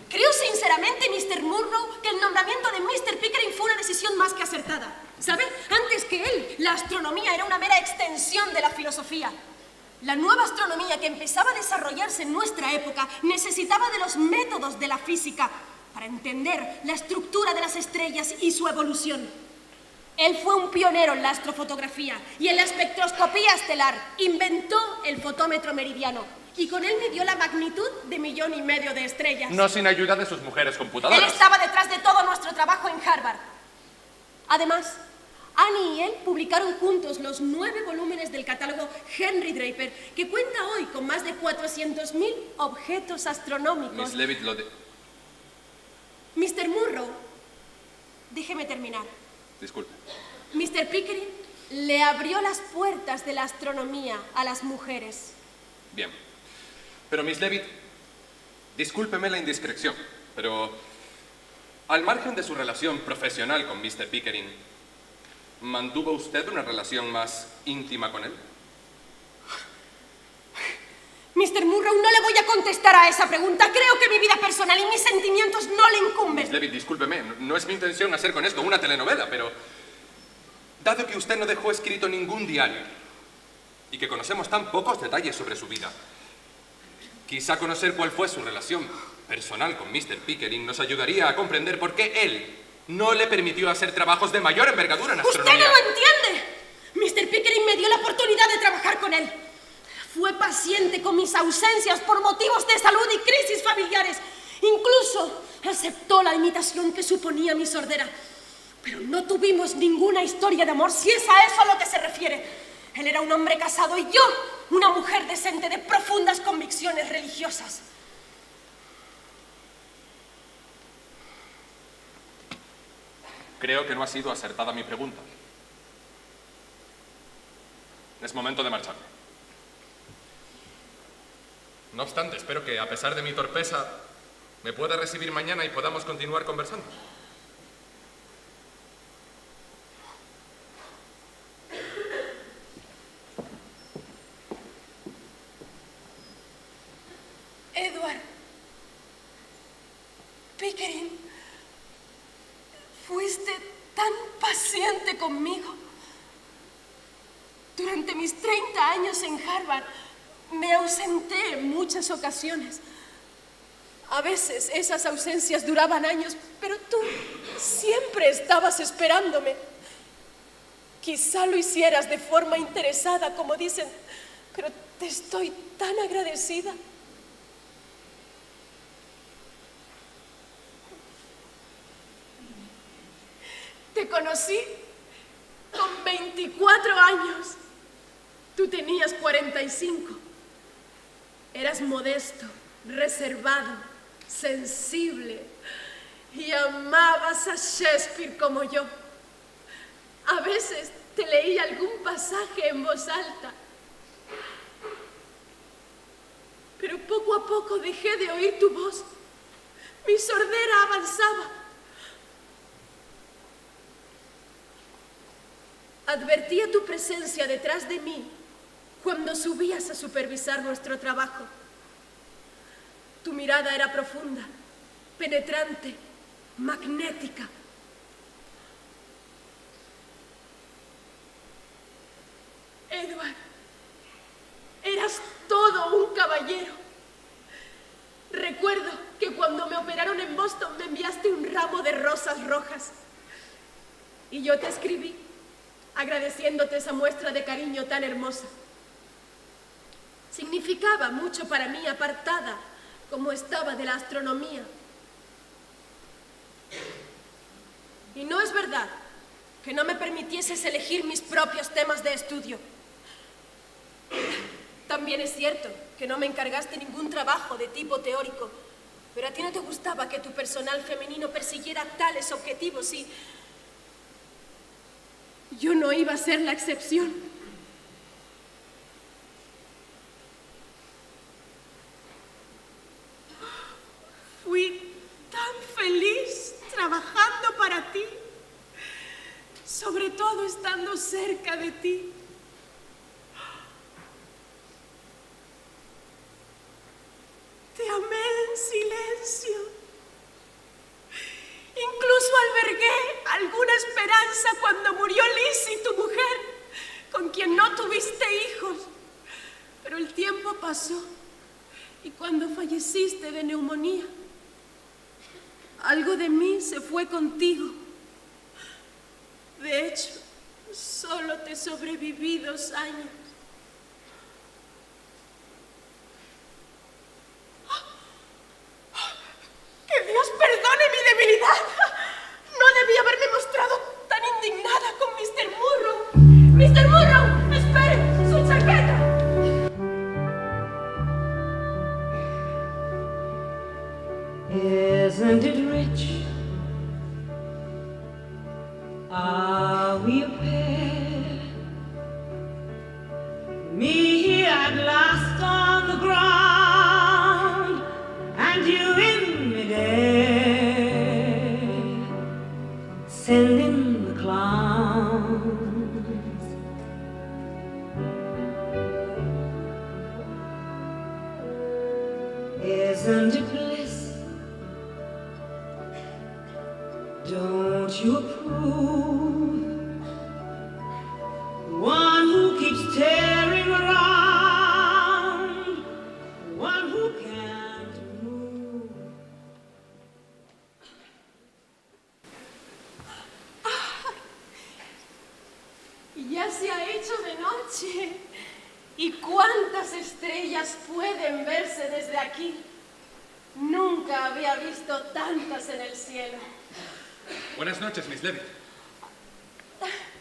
Creo sinceramente, Mr. Murrow, que el nombramiento de Mr. Pickering fue una decisión más que acertada. ¿Sabe? Antes que él, la astronomía era una mera extensión de la filosofía. La nueva astronomía que empezaba a desarrollarse en nuestra época necesitaba de los métodos de la física para entender la estructura de las estrellas y su evolución. Él fue un pionero en la astrofotografía y en la espectroscopía estelar. Inventó el fotómetro meridiano y con él midió la magnitud de 1,5 millones de estrellas. No sin ayuda de sus mujeres Él computadoras. estaba detrás de todo nuestro trabajo en Harvard. Además, Annie y él publicaron juntos los 9 volúmenes del catálogo Henry Draper, que cuenta hoy con más de 400.000 objetos astronómicos. Miss Levitt lo de... Mr. Murrow, déjeme terminar. Disculpe. Mr. Pickering le abrió las puertas de la astronomía a las mujeres. Bien. Pero, Miss Levitt, discúlpeme la indiscreción, pero al margen de su relación profesional con Mr. Pickering, ¿mantuvo usted una relación más íntima con él? Mr. Murrow, no le voy a contestar a esa pregunta. Creo que mi vida personal y mis sentimientos no le incumben. Miss Levitt, discúlpeme, no es mi intención hacer con esto una telenovela, pero dado que usted no dejó escrito ningún diario y que conocemos tan pocos detalles sobre su vida, quizá conocer cuál fue su relación personal con Mr. Pickering nos ayudaría a comprender por qué él no le permitió hacer trabajos de mayor envergadura en ¡Usted astronomía. no lo entiende! Mr. Pickering me dio la oportunidad de trabajar con él. Fue paciente con mis ausencias por motivos de salud y crisis familiares. Incluso aceptó la limitación que suponía mi sordera. Pero no tuvimos ninguna historia de amor, si es a eso a lo que se refiere. Él era un hombre casado y yo, una mujer decente de profundas convicciones religiosas. Creo que no ha sido acertada mi pregunta. Es momento de marcharme. No obstante, espero que, a pesar de mi torpeza, me pueda recibir mañana y podamos continuar conversando. Edward Pickering, fuiste tan paciente conmigo. Durante mis 30 años en Harvard, me ausenté en muchas ocasiones. A veces esas ausencias duraban años, pero tú siempre estabas esperándome. Quizá lo hicieras de forma interesada, como dicen, pero te estoy tan agradecida. Te conocí con 24 años. Tú tenías 45. Eras modesto, reservado, sensible y amabas a Shakespeare como yo. A veces te leí algún pasaje en voz alta. Pero poco a poco dejé de oír tu voz. Mi sordera avanzaba. Advertía tu presencia detrás de mí cuando subías a supervisar nuestro trabajo. Tu mirada era profunda, penetrante, magnética. Edward, eras todo un caballero. Recuerdo que cuando me operaron en Boston me enviaste un ramo de rosas rojas. Y yo te escribí, agradeciéndote esa muestra de cariño tan hermosa. Significaba mucho para mí, apartada como estaba de la astronomía. Y no es verdad que no me permitieses elegir mis propios temas de estudio. También es cierto que no me encargaste ningún trabajo de tipo teórico, pero a ti no te gustaba que tu personal femenino persiguiera tales objetivos y yo no iba a ser la excepción. Fui tan feliz trabajando para ti, sobre todo estando cerca de ti. Te amé en silencio. Incluso albergué alguna esperanza cuando murió Lizzie, tu mujer, con quien no tuviste hijos. Pero el tiempo pasó y cuando falleciste de neumonía, algo de mí se fue contigo. De hecho, solo te sobreviví 2 años. ¡Que Dios perdone mi debilidad! No debí haberme mostrado tan indignada con Mr. Murrow. ¡Mr. Murrow! ¡Espere! ¡Su chaqueta! Isn't it rich? Are we a pair? Me here at last on the ground, and you in midair, sending the clowns. Isn't it bliss? Don't you approve? One who keeps tearing around, one who can't move. Ya se ha hecho de noche. ¿Y cuántas estrellas pueden verse desde aquí? Nunca había visto tantas en el cielo. Buenas noches, Miss Levitt.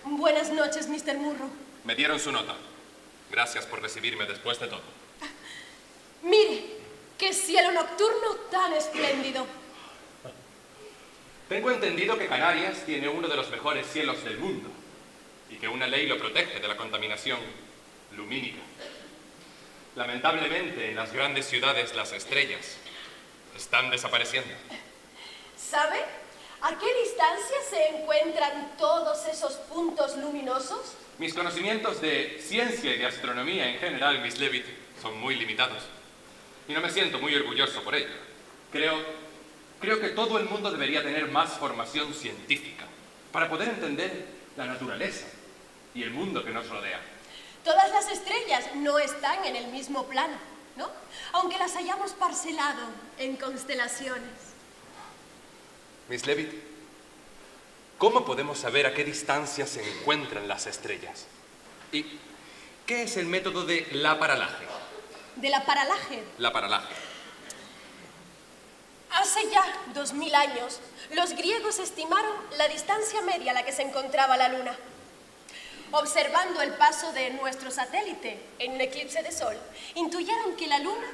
Buenas noches, Mr. Murrow. Me dieron su nota. Gracias por recibirme después de todo. Mire, qué cielo nocturno tan espléndido. Tengo entendido que Canarias tiene uno de los mejores cielos del mundo y que una ley lo protege de la contaminación lumínica. Lamentablemente, en las grandes ciudades las estrellas están desapareciendo. ¿Sabe a qué distancia se encuentran todos esos puntos luminosos? Mis conocimientos de ciencia y de astronomía en general, Miss Levitt, son muy limitados. Y no me siento muy orgulloso por ello. Creo que todo el mundo debería tener más formación científica para poder entender la naturaleza y el mundo que nos rodea. Todas las estrellas no están en el mismo plano, ¿no? Aunque las hayamos parcelado en constelaciones. Miss Levitt, ¿cómo podemos saber a qué distancia se encuentran las estrellas? ¿Y qué es el método de la paralaje? ¿De la paralaje? La paralaje. Hace ya 2000 años, los griegos estimaron la distancia media a la que se encontraba la Luna. observando el paso de nuestro satélite en un eclipse de sol, intuyeron que la Luna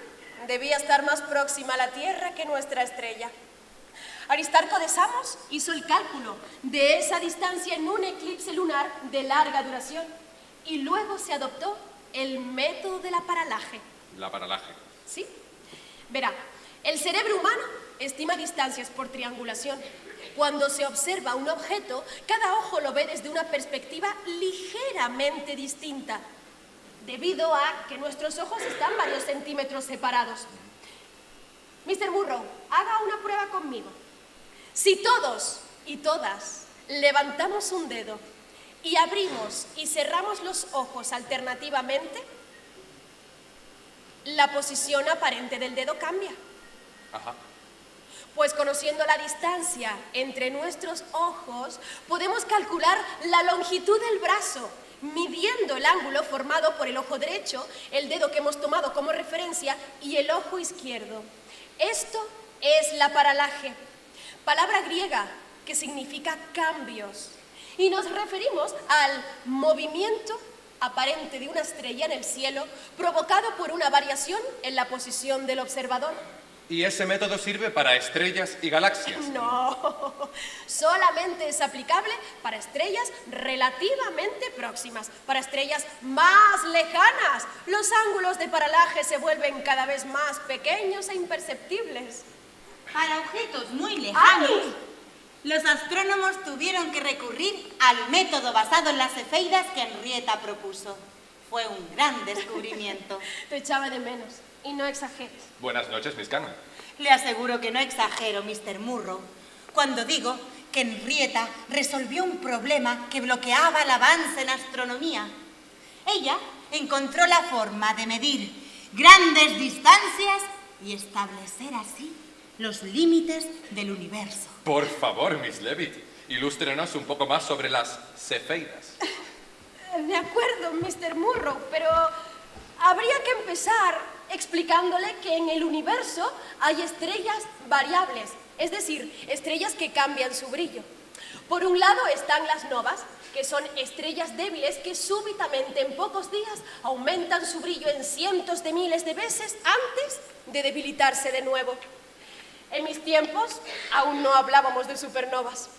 debía estar más próxima a la Tierra que nuestra estrella. Aristarco de Samos hizo el cálculo de esa distancia en un eclipse lunar de larga duración y luego se adoptó el método de la paralaje. La paralaje. ¿Sí? Verá, el cerebro humano estima distancias por triangulación. Cuando se observa un objeto, cada ojo lo ve desde una perspectiva ligeramente distinta, debido a que nuestros ojos están varios centímetros separados. Mr. Murrow, haga una prueba conmigo. Si todos y todas levantamos un dedo y abrimos y cerramos los ojos alternativamente, la posición aparente del dedo cambia. Ajá. Pues conociendo la distancia entre nuestros ojos, podemos calcular la longitud del brazo, midiendo el ángulo formado por el ojo derecho, el dedo que hemos tomado como referencia, y el ojo izquierdo. Esto es la paralaje, palabra griega que significa cambios, y nos referimos al movimiento aparente de una estrella en el cielo provocado por una variación en la posición del observador. ¿Y ese método sirve para estrellas y galaxias? No, solamente es aplicable para estrellas relativamente próximas. Para estrellas más lejanas, los ángulos de paralaje se vuelven cada vez más pequeños e imperceptibles. Para objetos muy lejanos, ¡Ay! los astrónomos tuvieron que recurrir al método basado en las cefeidas que Henrietta propuso. Fue un gran descubrimiento. Te echaba de menos, y no exageres. Buenas noches, Miss Cannon. Le aseguro que no exagero, Mr. Murrow, cuando digo que Henrietta resolvió un problema que bloqueaba el avance en astronomía. Ella encontró la forma de medir grandes distancias y establecer así los límites del universo. Por favor, Miss Leavitt, ilústrenos un poco más sobre las cefeidas. De acuerdo, Mr. Murrow, pero habría que empezar explicándole que en el universo hay estrellas variables, es decir, estrellas que cambian su brillo. Por un lado están las novas, que son estrellas débiles que súbitamente en pocos días aumentan su brillo en cientos de miles de veces antes de debilitarse de nuevo. En mis tiempos aún no hablábamos de supernovas.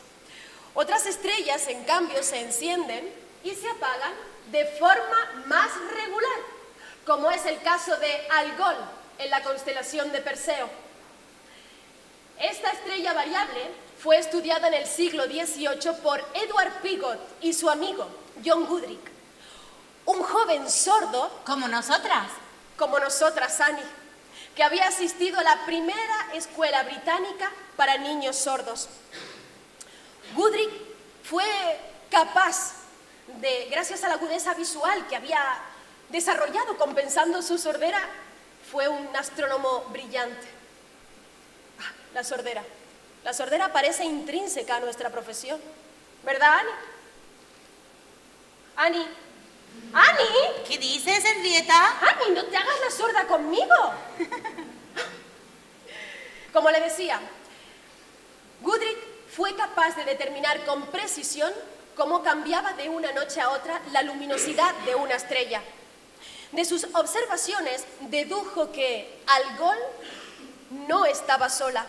Otras estrellas, en cambio, se encienden y se apagan de forma más regular, como es el caso de Algol en la constelación de Perseo. Esta estrella variable fue estudiada en el siglo XVIII por Edward Pigott y su amigo John Goodricke, un joven sordo Como nosotras. como nosotras, Annie, que había asistido a la primera escuela británica para niños sordos. Goodricke fue capaz de, gracias a la agudeza visual que había desarrollado compensando su sordera, fue un astrónomo brillante. La sordera. La sordera parece intrínseca a nuestra profesión. ¿Verdad, Annie? ¡Annie! ¡Annie! ¿Qué dices, Henrietta? ¡Annie, no te hagas la sorda conmigo! Como le decía, Goodricke fue capaz de determinar con precisión cómo cambiaba de una noche a otra la luminosidad de una estrella. De sus observaciones dedujo que Algol no estaba sola,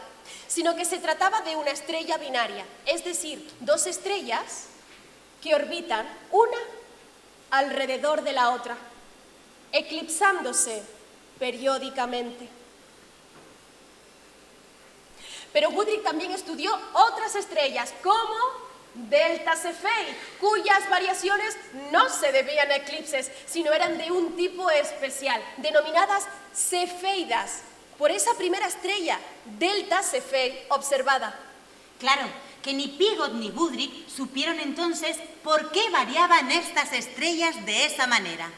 sino que se trataba de una estrella binaria, es decir, dos estrellas que orbitan una alrededor de la otra, eclipsándose periódicamente. Pero Goodricke también estudió otras estrellas, como Delta Cephei, cuyas variaciones no se debían a eclipses, sino eran de un tipo especial, denominadas cefeidas, por esa primera estrella, Delta Cephei, observada. Claro, que ni Pigott ni Goodricke supieron entonces por qué variaban estas estrellas de esa manera.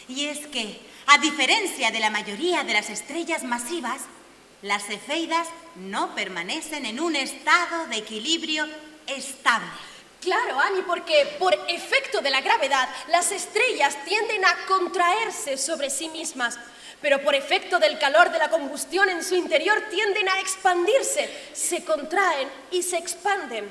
Y es que, a diferencia de la mayoría de las estrellas masivas, las cefeidas no permanecen en un estado de equilibrio estable. Claro, Annie, porque por efecto de la gravedad, las estrellas tienden a contraerse sobre sí mismas, pero por efecto del calor de la combustión en su interior tienden a expandirse, se contraen y se expanden.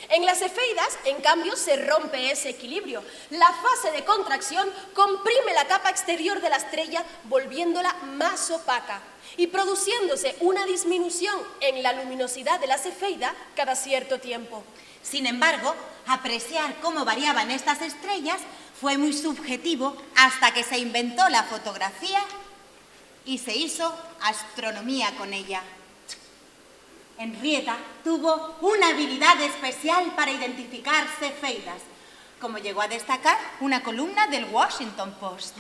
En las cefeidas, en cambio, se rompe ese equilibrio. La fase de contracción comprime la capa exterior de la estrella, volviéndola más opaca y produciéndose una disminución en la luminosidad de la cefeida cada cierto tiempo. Sin embargo, apreciar cómo variaban estas estrellas fue muy subjetivo hasta que se inventó la fotografía y se hizo astronomía con ella. Henrietta tuvo una habilidad especial para identificar cefeidas, como llegó a destacar una columna del Washington Post.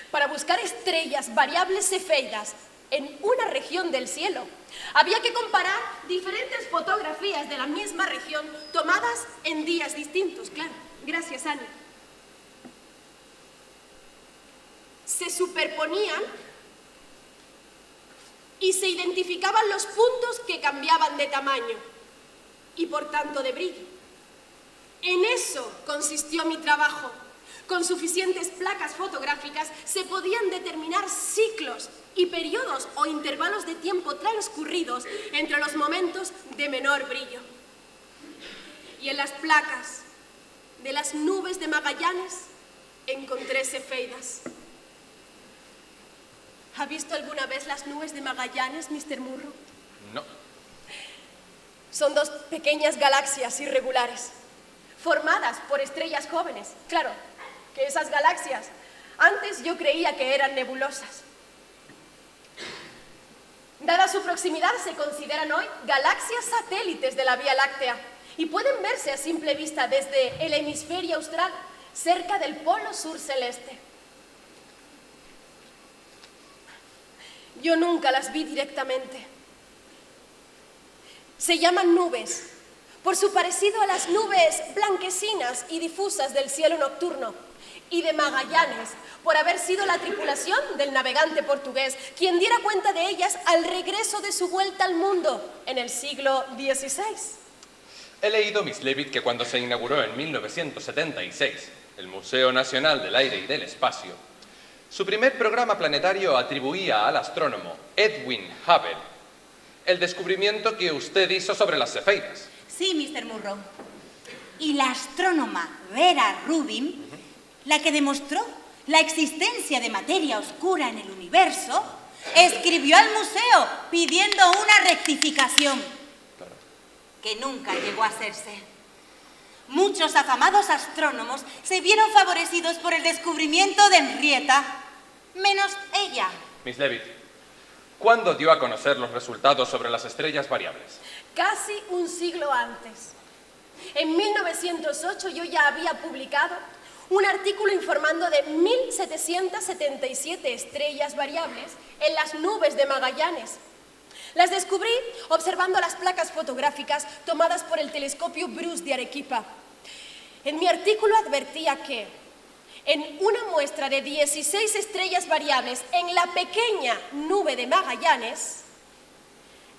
Para buscar estrellas variables cefeidas en una región del cielo, había que comparar diferentes fotografías de la misma región tomadas en días distintos, claro. Gracias, Annie. Se superponían y se identificaban los puntos que cambiaban de tamaño y por tanto de brillo. En eso consistió mi trabajo. Con suficientes placas fotográficas se podían determinar ciclos y periodos o intervalos de tiempo transcurridos entre los momentos de menor brillo. Y en las placas de las nubes de Magallanes encontré cefeidas. ¿Ha visto alguna vez las nubes de Magallanes, Mr. Murrow? No. Son dos pequeñas galaxias irregulares, formadas por estrellas jóvenes. Claro, que esas galaxias, antes yo creía que eran nebulosas. Dada su proximidad, se consideran hoy galaxias satélites de la Vía Láctea y pueden verse a simple vista desde el hemisferio austral, cerca del polo sur celeste. Yo nunca las vi directamente. Se llaman nubes, por su parecido a las nubes blanquecinas y difusas del cielo nocturno, y de Magallanes, por haber sido la tripulación del navegante portugués quien diera cuenta de ellas al regreso de su vuelta al mundo en el siglo XVI. He leído, Miss Leavitt, que cuando se inauguró en 1976 el Museo Nacional del Aire y del Espacio, su primer programa planetario atribuía al astrónomo Edwin Hubble el descubrimiento que usted hizo sobre las cefeidas. Sí, Mr. Murrow. Y la astrónoma Vera Rubin, la que demostró la existencia de materia oscura en el universo, escribió al museo pidiendo una rectificación que nunca llegó a hacerse. Muchos afamados astrónomos se vieron favorecidos por el descubrimiento de Henrietta, menos ella. Miss Leavitt, ¿cuándo dio a conocer los resultados sobre las estrellas variables? Casi un siglo antes. En 1908 yo ya había publicado un artículo informando de 1777 estrellas variables en las nubes de Magallanes. Las descubrí observando las placas fotográficas tomadas por el telescopio Bruce de Arequipa. En mi artículo advertía que en una muestra de 16 estrellas variables en la pequeña nube de Magallanes,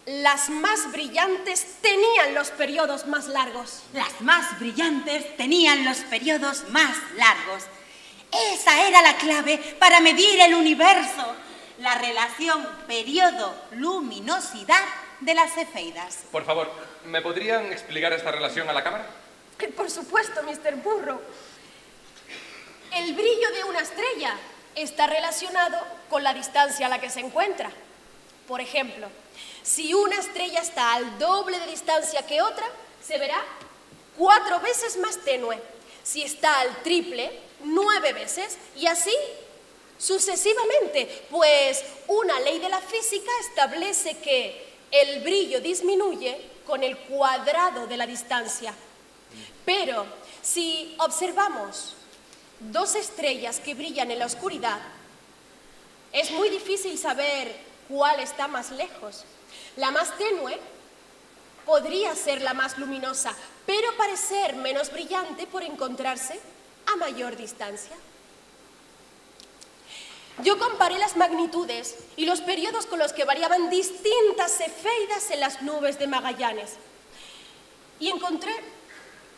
las más brillantes tenían los periodos más largos. Las más brillantes tenían los periodos más largos. Esa era la clave para medir el universo, la relación periodo-luminosidad de las cefeidas. Por favor, ¿me podrían explicar esta relación a la cámara? Por supuesto, Mr. Murrow. El brillo de una estrella está relacionado con la distancia a la que se encuentra. Por ejemplo, si una estrella está al doble de distancia que otra, se verá 4 veces más tenue. Si está al triple, 9 veces, y así sucesivamente, pues una ley de la física establece que el brillo disminuye con el cuadrado de la distancia. Pero si observamos 2 estrellas que brillan en la oscuridad, es muy difícil saber cuál está más lejos. La más tenue podría ser la más luminosa, pero parecer menos brillante por encontrarse a mayor distancia. Yo comparé las magnitudes y los periodos con los que variaban distintas cefeidas en las nubes de Magallanes y encontré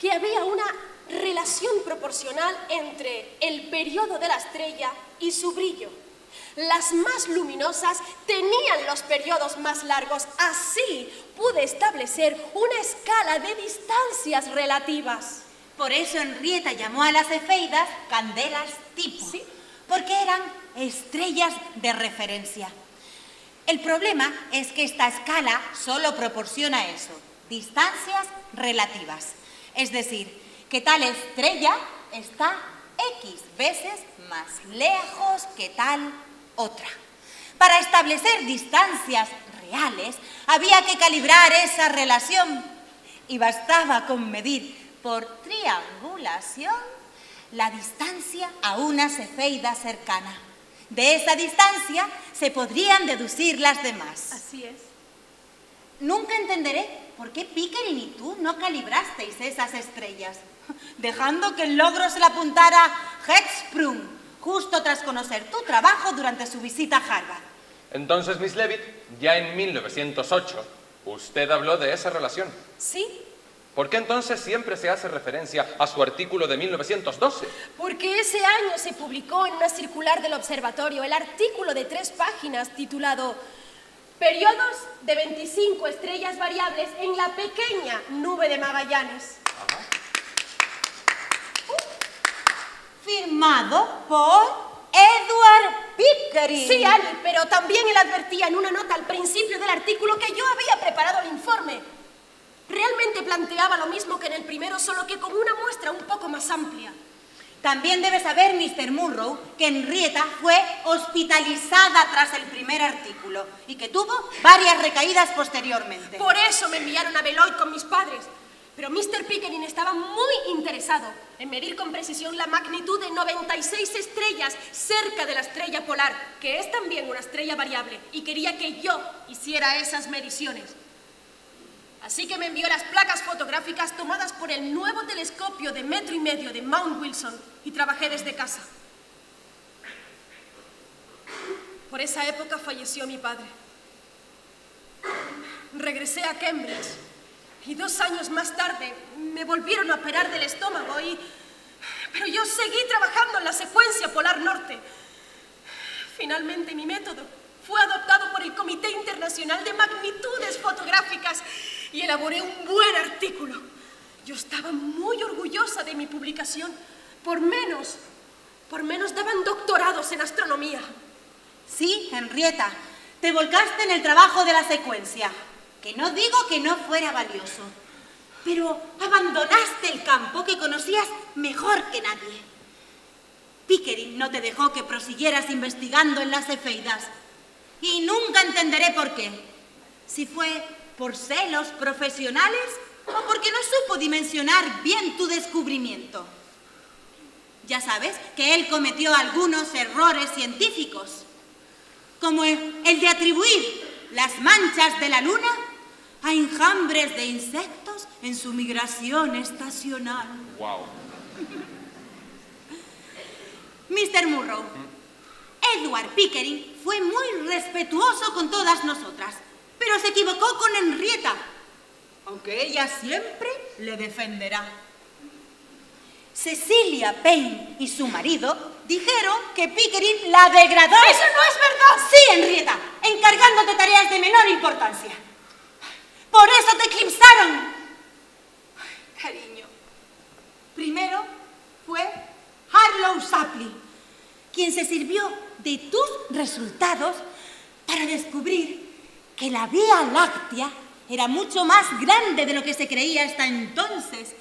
que había una relación proporcional entre el periodo de la estrella y su brillo. Las más luminosas tenían los periodos más largos. Así pude establecer una escala de distancias relativas. Por eso Henrietta llamó a las cefeidas candelas tipo, Sí. porque eran estrellas de referencia. El problema es que esta escala solo proporciona eso, distancias relativas. Es decir, que tal estrella está X veces más lejos que tal otra. Para establecer distancias reales, había que calibrar esa relación y bastaba con medir por triangulación la distancia a una cefeida cercana. De esa distancia se podrían deducir las demás. Así es. Nunca entenderé por qué Pickering y tú no calibrasteis esas estrellas, dejando que el logro se le apuntara a Hertzsprung, justo tras conocer tu trabajo durante su visita a Harvard. Entonces, Miss Leavitt, ya en 1908, usted habló de esa relación. Sí, ¿Por qué entonces siempre se hace referencia a su artículo de 1912? porque ese año se publicó en una circular del observatorio el artículo de 3 páginas titulado Periodos de 25 estrellas variables en la pequeña nube de Magallanes. Firmado por Edward Pickering. Sí, Annie, pero también él advertía en una nota al principio del artículo que yo había preparado el informe. Realmente planteaba lo mismo que en el primero, solo que con una muestra un poco más amplia. También debe saber, Mr. Munro, que Henrietta fue hospitalizada tras el primer artículo y que tuvo varias recaídas posteriormente. Por eso me enviaron a Beloit con mis padres. Pero Mr. Pickering estaba muy interesado en medir con precisión la magnitud de 96 estrellas cerca de la estrella polar, que es también una estrella variable, y quería que yo hiciera esas mediciones. Así que me envió las placas fotográficas tomadas por el nuevo telescopio de 1,5 metros de Mount Wilson y trabajé desde casa. Por esa época falleció mi padre. Regresé a Cambridge y 2 años más tarde me volvieron a operar del estómago pero yo seguí trabajando en la secuencia polar norte. Finalmente mi método fue adoptado por el Comité Internacional de Magnitudes Fotográficas y elaboré un buen artículo. Yo estaba muy orgullosa de mi publicación. Por menos daban doctorados en astronomía. Sí, Henrietta, te volcaste en el trabajo de la secuencia, que no digo que no fuera valioso, pero abandonaste el campo que conocías mejor que nadie. Pickering no te dejó que prosiguieras investigando en las cefeidas, y nunca entenderé por qué. Si fue por celos profesionales o porque no supo dimensionar bien tu descubrimiento. Ya sabes que él cometió algunos errores científicos, como el de atribuir las manchas de la luna a enjambres de insectos en su migración estacional. Wow. Mr. Munro, Edward Pickering fue muy respetuoso con todas nosotras, pero se equivocó con Henrietta, aunque ella siempre le defenderá. Cecilia Payne y su marido dijeron que Pickering la degradó. ¡Eso no es verdad! Sí, Henrietta, encargándote tareas de menor importancia. Por eso te eclipsaron. Ay, cariño, primero fue Harlow Shapley, quien se sirvió de tus resultados para descubrir que la Vía Láctea era mucho más grande de lo que se creía hasta entonces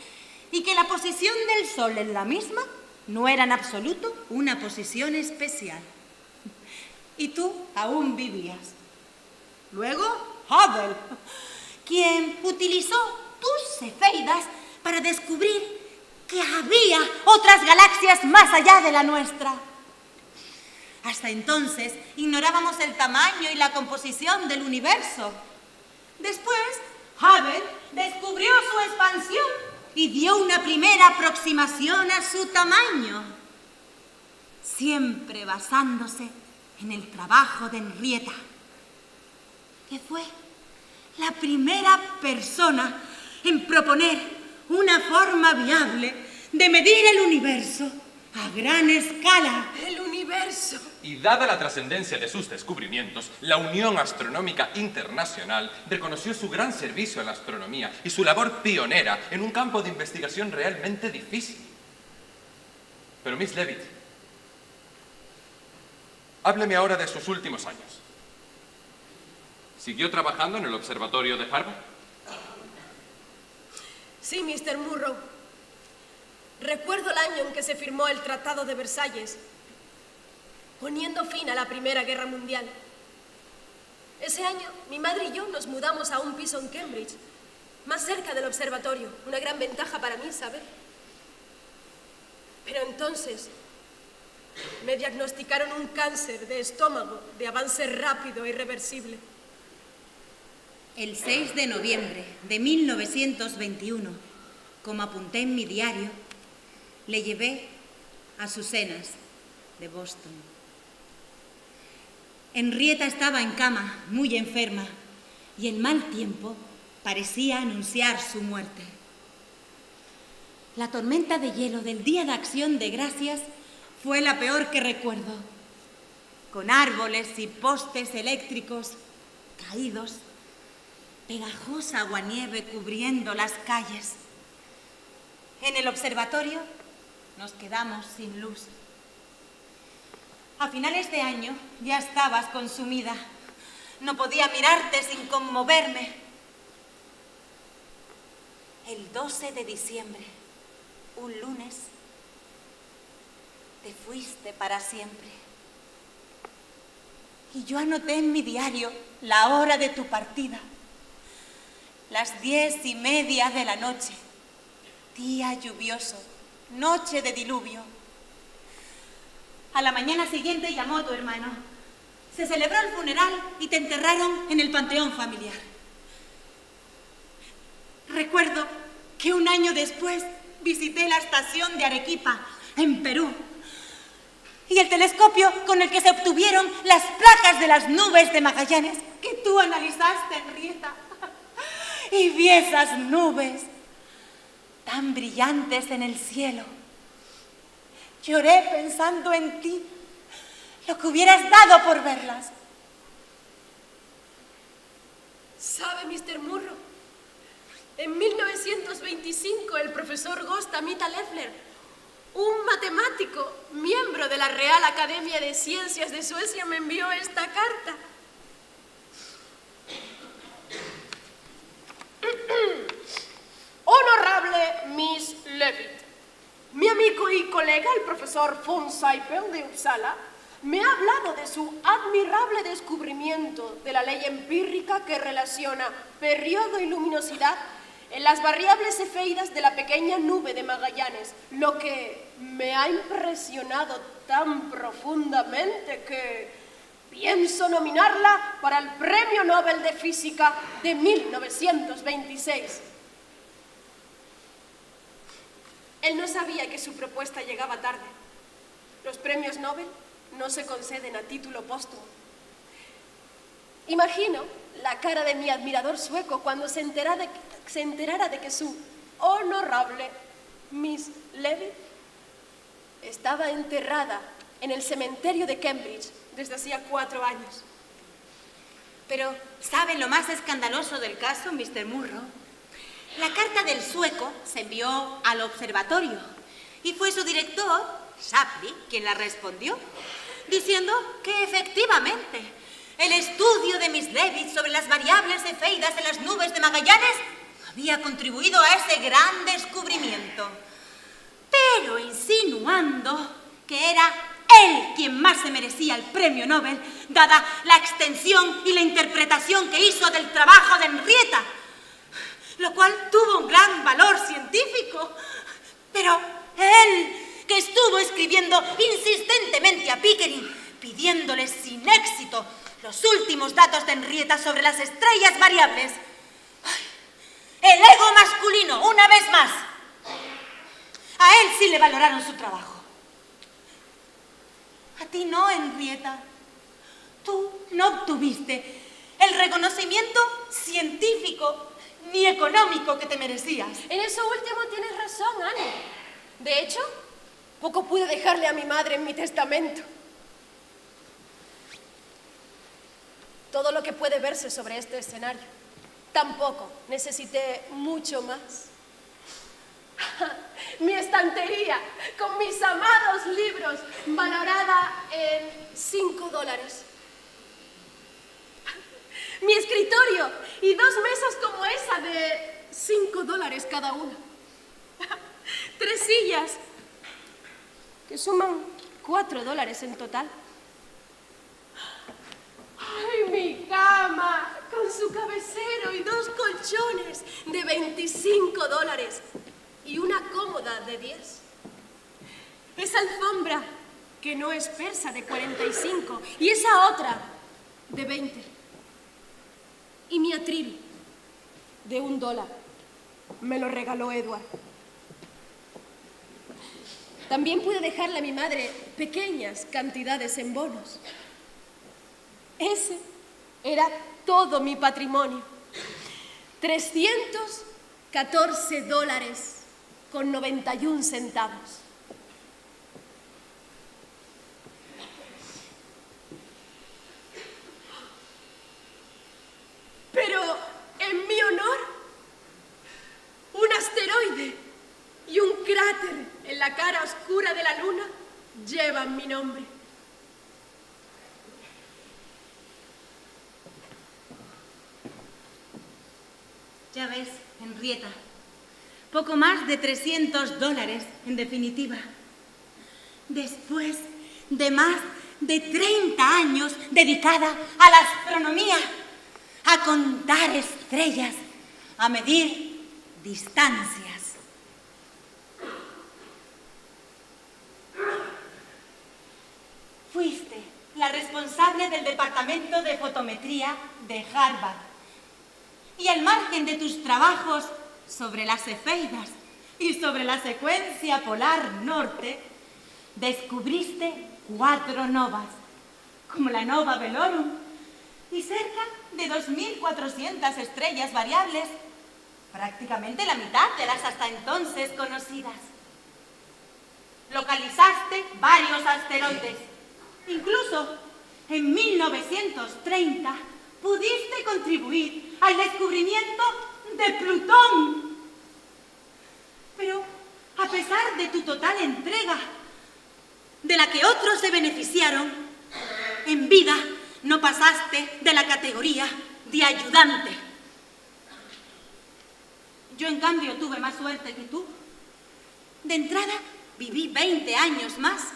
y que la posición del Sol en la misma no era en absoluto una posición especial. Y tú aún vivías. Luego, Hubble, quien utilizó tus cefeidas para descubrir que había otras galaxias más allá de la nuestra. Hasta entonces ignorábamos el tamaño y la composición del universo. Después, Hubble descubrió su expansión y dio una primera aproximación a su tamaño, siempre basándose en el trabajo de Henrietta, que fue la primera persona en proponer una forma viable de medir el universo a gran escala. El universo universo. Y dada la trascendencia de sus descubrimientos, la Unión Astronómica Internacional reconoció su gran servicio a la astronomía y su labor pionera en un campo de investigación realmente difícil. Pero Miss Leavitt, hábleme ahora de sus últimos años. ¿Siguió trabajando en el observatorio de Harvard? Sí, Mr. Murrow. Recuerdo el año en que se firmó el Tratado de Versalles, poniendo fin a la Primera Guerra Mundial. Ese año, mi madre y yo nos mudamos a un piso en Cambridge, más cerca del observatorio. Una gran ventaja para mí, ¿sabe? Pero entonces me diagnosticaron un cáncer de estómago de avance rápido e irreversible. El 6 de noviembre de 1921, como apunté en mi diario, le llevé a Susenas de Boston. Henrietta estaba en cama, muy enferma, y el mal tiempo parecía anunciar su muerte. La tormenta de hielo del Día de Acción de Gracias fue la peor que recuerdo, con árboles y postes eléctricos caídos, pegajosa aguanieve cubriendo las calles. En el observatorio nos quedamos sin luz. A finales de año ya estabas consumida. No podía mirarte sin conmoverme. El 12 de diciembre, un lunes, te fuiste para siempre. Y yo anoté en mi diario la hora de tu partida. Las 10:30 de la noche. Día lluvioso, noche de diluvio. A la mañana siguiente llamó tu hermano. Se celebró el funeral y te enterraron en el panteón familiar. Recuerdo que un año después visité la estación de Arequipa, en Perú, y el telescopio con el que se obtuvieron las placas de las nubes de Magallanes que tú analizaste, Henrietta. Y vi esas nubes tan brillantes en el cielo. Lloré pensando en ti, lo que hubieras dado por verlas. ¿Sabe, Mr. Murrow? En 1925, el profesor Gostamita Leffler, un matemático, miembro de la Real Academia de Ciencias de Suecia, me envió esta carta. Honorable Miss Leavitt, mi amigo y colega, el profesor von Seipel de Uppsala, me ha hablado de su admirable descubrimiento de la ley empírica que relaciona periodo y luminosidad en las variables cefeidas de la pequeña nube de Magallanes, lo que me ha impresionado tan profundamente que pienso nominarla para el Premio Nobel de Física de 1926. Él no sabía que su propuesta llegaba tarde. Los premios Nobel no se conceden a título póstumo. Imagino la cara de mi admirador sueco cuando se enterara de que su honorable Miss Leavitt estaba enterrada en el cementerio de Cambridge desde hacía 4 años. Pero, ¿sabe lo más escandaloso del caso, Mr. Murrow? La carta del sueco se envió al observatorio y fue su director, Shapley, quien la respondió, diciendo que efectivamente el estudio de Miss Leavitt sobre las variables cefeidas en las nubes de Magallanes había contribuido a ese gran descubrimiento, pero insinuando que era él quien más se merecía el premio Nobel, dada la extensión y la interpretación que hizo del trabajo de Henrietta, lo cual tuvo un gran valor científico. Pero él, que estuvo escribiendo insistentemente a Pickering, pidiéndole sin éxito los últimos datos de Henrietta sobre las estrellas variables, el ego masculino, una vez más, a él sí le valoraron su trabajo. A ti no, Henrietta. Tú no obtuviste el reconocimiento científico ni económico que te merecías. En eso último tienes razón, Annie. De hecho, poco pude dejarle a mi madre en mi testamento. todo lo que puede verse sobre este escenario. Tampoco necesité mucho más. Mi estantería, con mis amados libros, valorada en $5. Mi escritorio y 2 mesas como esa de $5 cada una. 3 sillas, que suman $4 en total. ¡Ay, mi cama! Con su cabecero y 2 colchones de $25 y una cómoda de 10. Esa alfombra, que no es persa, de 45, y esa otra, de 20. Y mi atril, de $1. Me lo regaló Edward. También pude dejarle a mi madre pequeñas cantidades en bonos. Ese era todo mi patrimonio. $314.91. Pero en mi honor, un asteroide y un cráter en la cara oscura de la luna llevan mi nombre. Ya ves, Henrietta, poco más de $300 en definitiva. Después de más de 30 años dedicada a la astronomía, a contar estrellas, a medir distancias. Fuiste la responsable del departamento de fotometría de Harvard. Y al margen de tus trabajos sobre las cefeidas y sobre la secuencia polar norte, descubriste 4 novas, como la nova Velorum, y cerca de 2.400 estrellas variables, prácticamente la mitad de las hasta entonces conocidas. Localizaste varios asteroides. Incluso en 1930 pudiste contribuir al descubrimiento de Plutón. Pero a pesar de tu total entrega, de la que otros se beneficiaron, en vida no pasaste de la categoría de ayudante. Yo, en cambio, tuve más suerte que tú. De entrada, viví 20 años más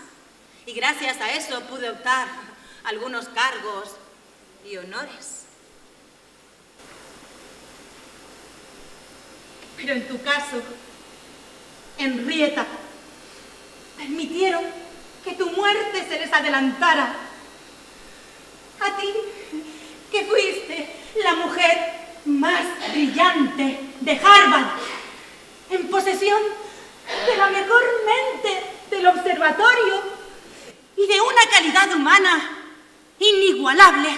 y gracias a eso pude optar a algunos cargos y honores. Pero en tu caso, Henrietta, permitieron que tu muerte se les adelantara. A ti, que fuiste la mujer más brillante de Harvard, en posesión de la mejor mente del observatorio y de una calidad humana inigualable,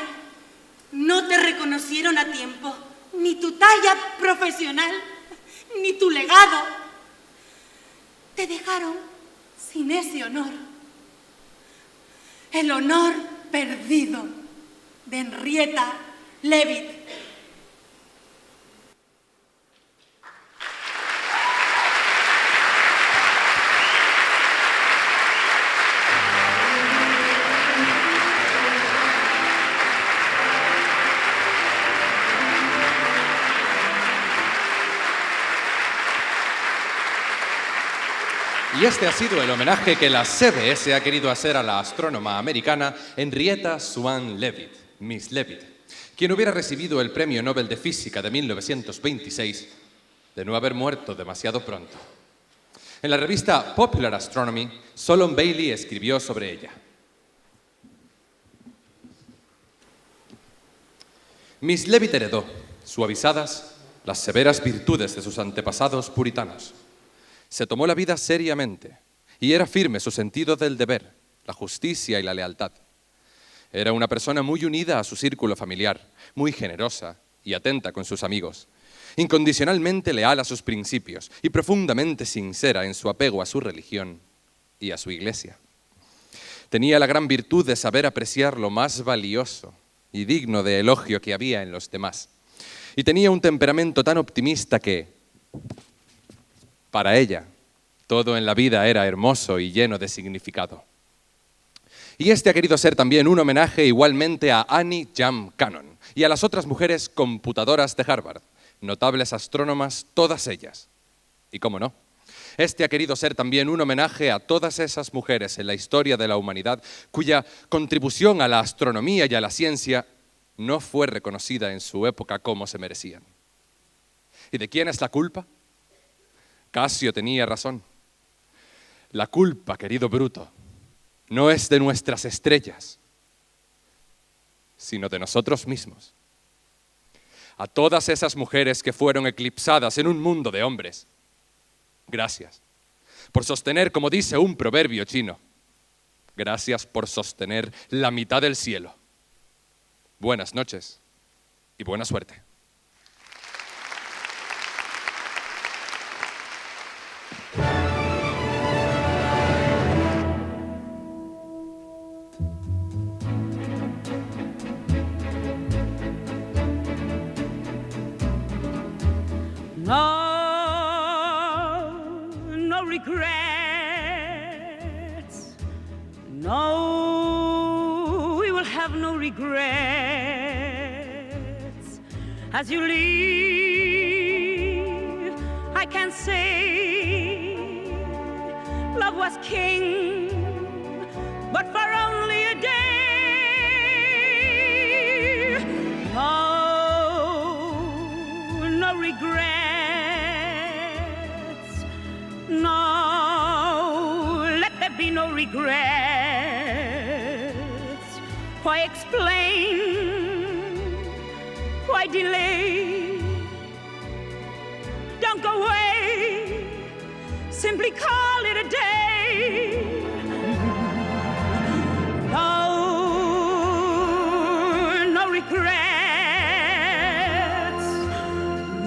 no te reconocieron a tiempo ni tu talla profesional ni tu legado. Te dejaron sin ese honor. El honor perdido de Henrietta Leavitt. Y este ha sido el homenaje que la CBS ha querido hacer a la astrónoma americana Henrietta Swan Leavitt, Miss Leavitt, quien hubiera recibido el Premio Nobel de Física de 1926 de no haber muerto demasiado pronto. En la revista Popular Astronomy, Solon Bailey escribió sobre ella. Miss Leavitt heredó, suavizadas, las severas virtudes de sus antepasados puritanos. Se tomó la vida seriamente y era firme su sentido del deber, la justicia y la lealtad. Era una persona muy unida a su círculo familiar, muy generosa y atenta con sus amigos, incondicionalmente leal a sus principios y profundamente sincera en su apego a su religión y a su iglesia. Tenía la gran virtud de saber apreciar lo más valioso y digno de elogio que había en los demás. Y tenía un temperamento tan optimista que, para ella, todo en la vida era hermoso y lleno de significado. Y este ha querido ser también un homenaje igualmente a Annie Jam Cannon y a las otras mujeres computadoras de Harvard, notables astrónomas todas ellas. Y cómo no, este ha querido ser también un homenaje a todas esas mujeres en la historia de la humanidad cuya contribución a la astronomía y a la ciencia no fue reconocida en su época como se merecían. ¿Y de quién es la culpa? Casio tenía razón. La culpa, querido Bruto, no es de nuestras estrellas, sino de nosotros mismos. A todas esas mujeres que fueron eclipsadas en un mundo de hombres, gracias por sostener, como dice un proverbio chino, gracias por sostener la mitad del cielo. Buenas noches y buena suerte. No regrets. No, we will have no regrets. As you leave, I can say love was king, but for only a day. No regrets. No, let there be no regrets. Why explain? Why delay? Don't go away. Simply call it a day. No regrets.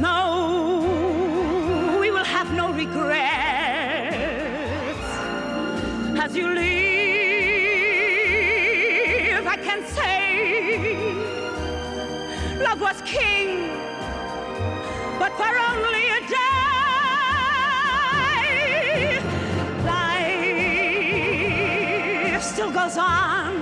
No, we will have no regrets. As you leave, I can say love was king, but for only a day. Life still goes on.